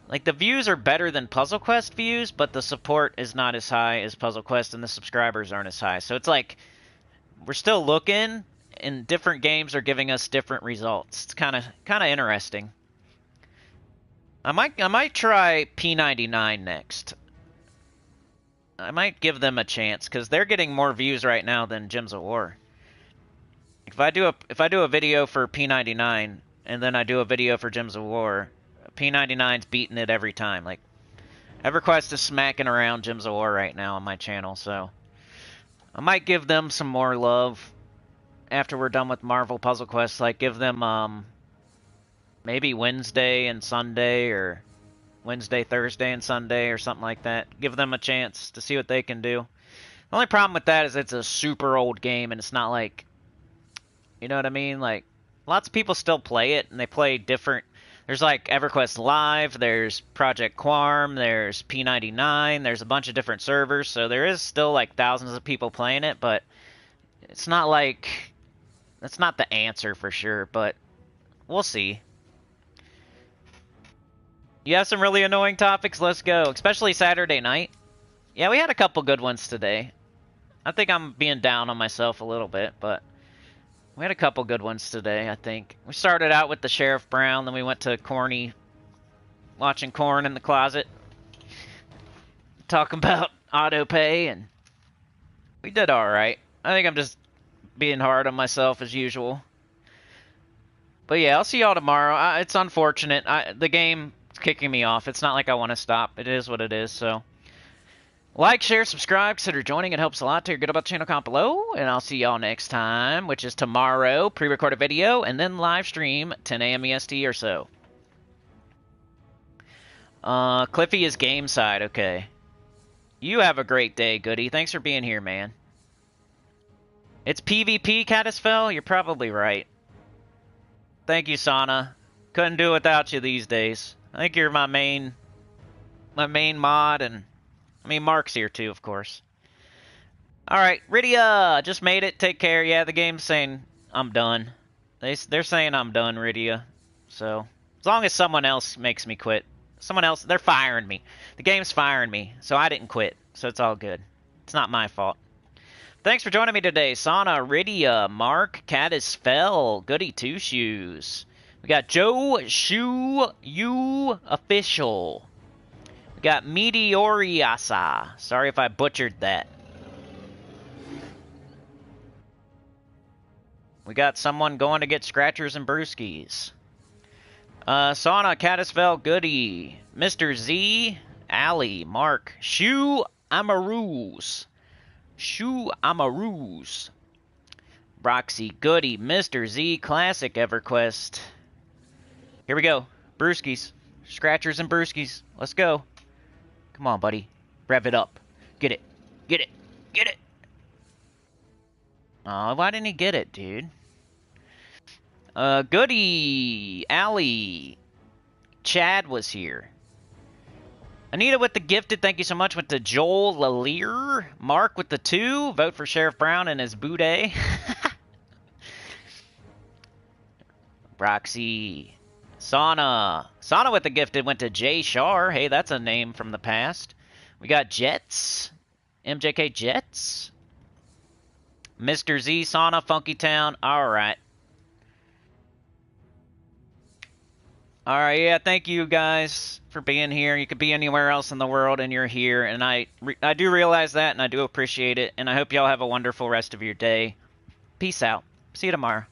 Like, the views are better than Puzzle Quest views, but the support is not as high as Puzzle Quest, and the subscribers aren't as high. So it's like, we're still looking, and different games are giving us different results. It's kind of interesting. I might try P99 next. I might give them a chance because they're getting more views right now than Gems of War. If I do a video for P99 and then I do a video for Gems of War, P99's beating it every time. Like, EverQuest is smacking around Gems of War right now on my channel, so I might give them some more love after we're done with Marvel Puzzle Quest. Like, give them maybe Wednesday and Sunday, or Wednesday, Thursday, and Sunday, or something like that. Give them a chance to see what they can do. The only problem with that is it's a super old game, and it's not like, you know what I mean? Like, lots of people still play it, and they play different. There's like EverQuest Live, there's Project Quarm, there's P99, there's a bunch of different servers, so there is still like thousands of people playing it, but it's not like, that's not the answer for sure, but we'll see. You have some really annoying topics? Let's go. Especially Saturday night. Yeah, we had a couple good ones today. I think I'm being down on myself a little bit, but we had a couple good ones today, I think. We started out with the Sheriff Brown, then we went to Corny, watching Corn in the closet, talking about auto pay, and we did alright. I think I'm just being hard on myself as usual. But yeah, I'll see y'all tomorrow. It's unfortunate. The game's kicking me off. It's not like I want to stop. It is what it is, so. Like, share, subscribe, consider joining. It helps a lot. Tell your good about the channel, comment below. And I'll see y'all next time, which is tomorrow. Pre-recorded video, and then live stream, 10 a.m. EST or so. Cliffy is game side. Okay. You have a great day, Goody. Thanks for being here, man. It's PvP, Caddisfell? You're probably right. Thank you, Sana. Couldn't do it without you these days. I think you're my main mod, and I mean Mark's here too, of course. Alright, Rydia, just made it. Take care. Yeah, the game's saying I'm done. They're saying I'm done, Rydia. So, as long as someone else makes me quit. Someone else, they're firing me. The game's firing me, so I didn't quit. So it's all good. It's not my fault. Thanks for joining me today. Sana, Rydia, Mark, Caddisfell, Goody Two Shoes. We got Joe Shoe You Official. We got Meteoriasa. Sorry if I butchered that. We got someone going to get scratchers and brewskis. Sana, Caddisfell, Goody, Mr. Z, Ali, Mark, Shoe Amaroos. Shoe Amaroos. Roxy, Goody, Mr. Z, Classic, EverQuest. Here we go. Brewskis. Scratchers and brewskis. Let's go. Come on, buddy. Rev it up. Get it. Get it. Get it. Oh, why didn't he get it, dude? Goody, Ali. Chad was here. Anita with the gifted, thank you so much. With the Joel Lalier. Mark with the 2. Vote for Sheriff Brown and his boudet. Roxy. Sana. Sana with the gifted went to Jay Shar. Hey, that's a name from the past. We got Jets. MJK Jets. Mr. Z, Sana, Funky Town. Alright. Alright, yeah, thank you guys for being here. You could be anywhere else in the world and you're here, and I do realize that, and I do appreciate it, and I hope y'all have a wonderful rest of your day. Peace out. See you tomorrow.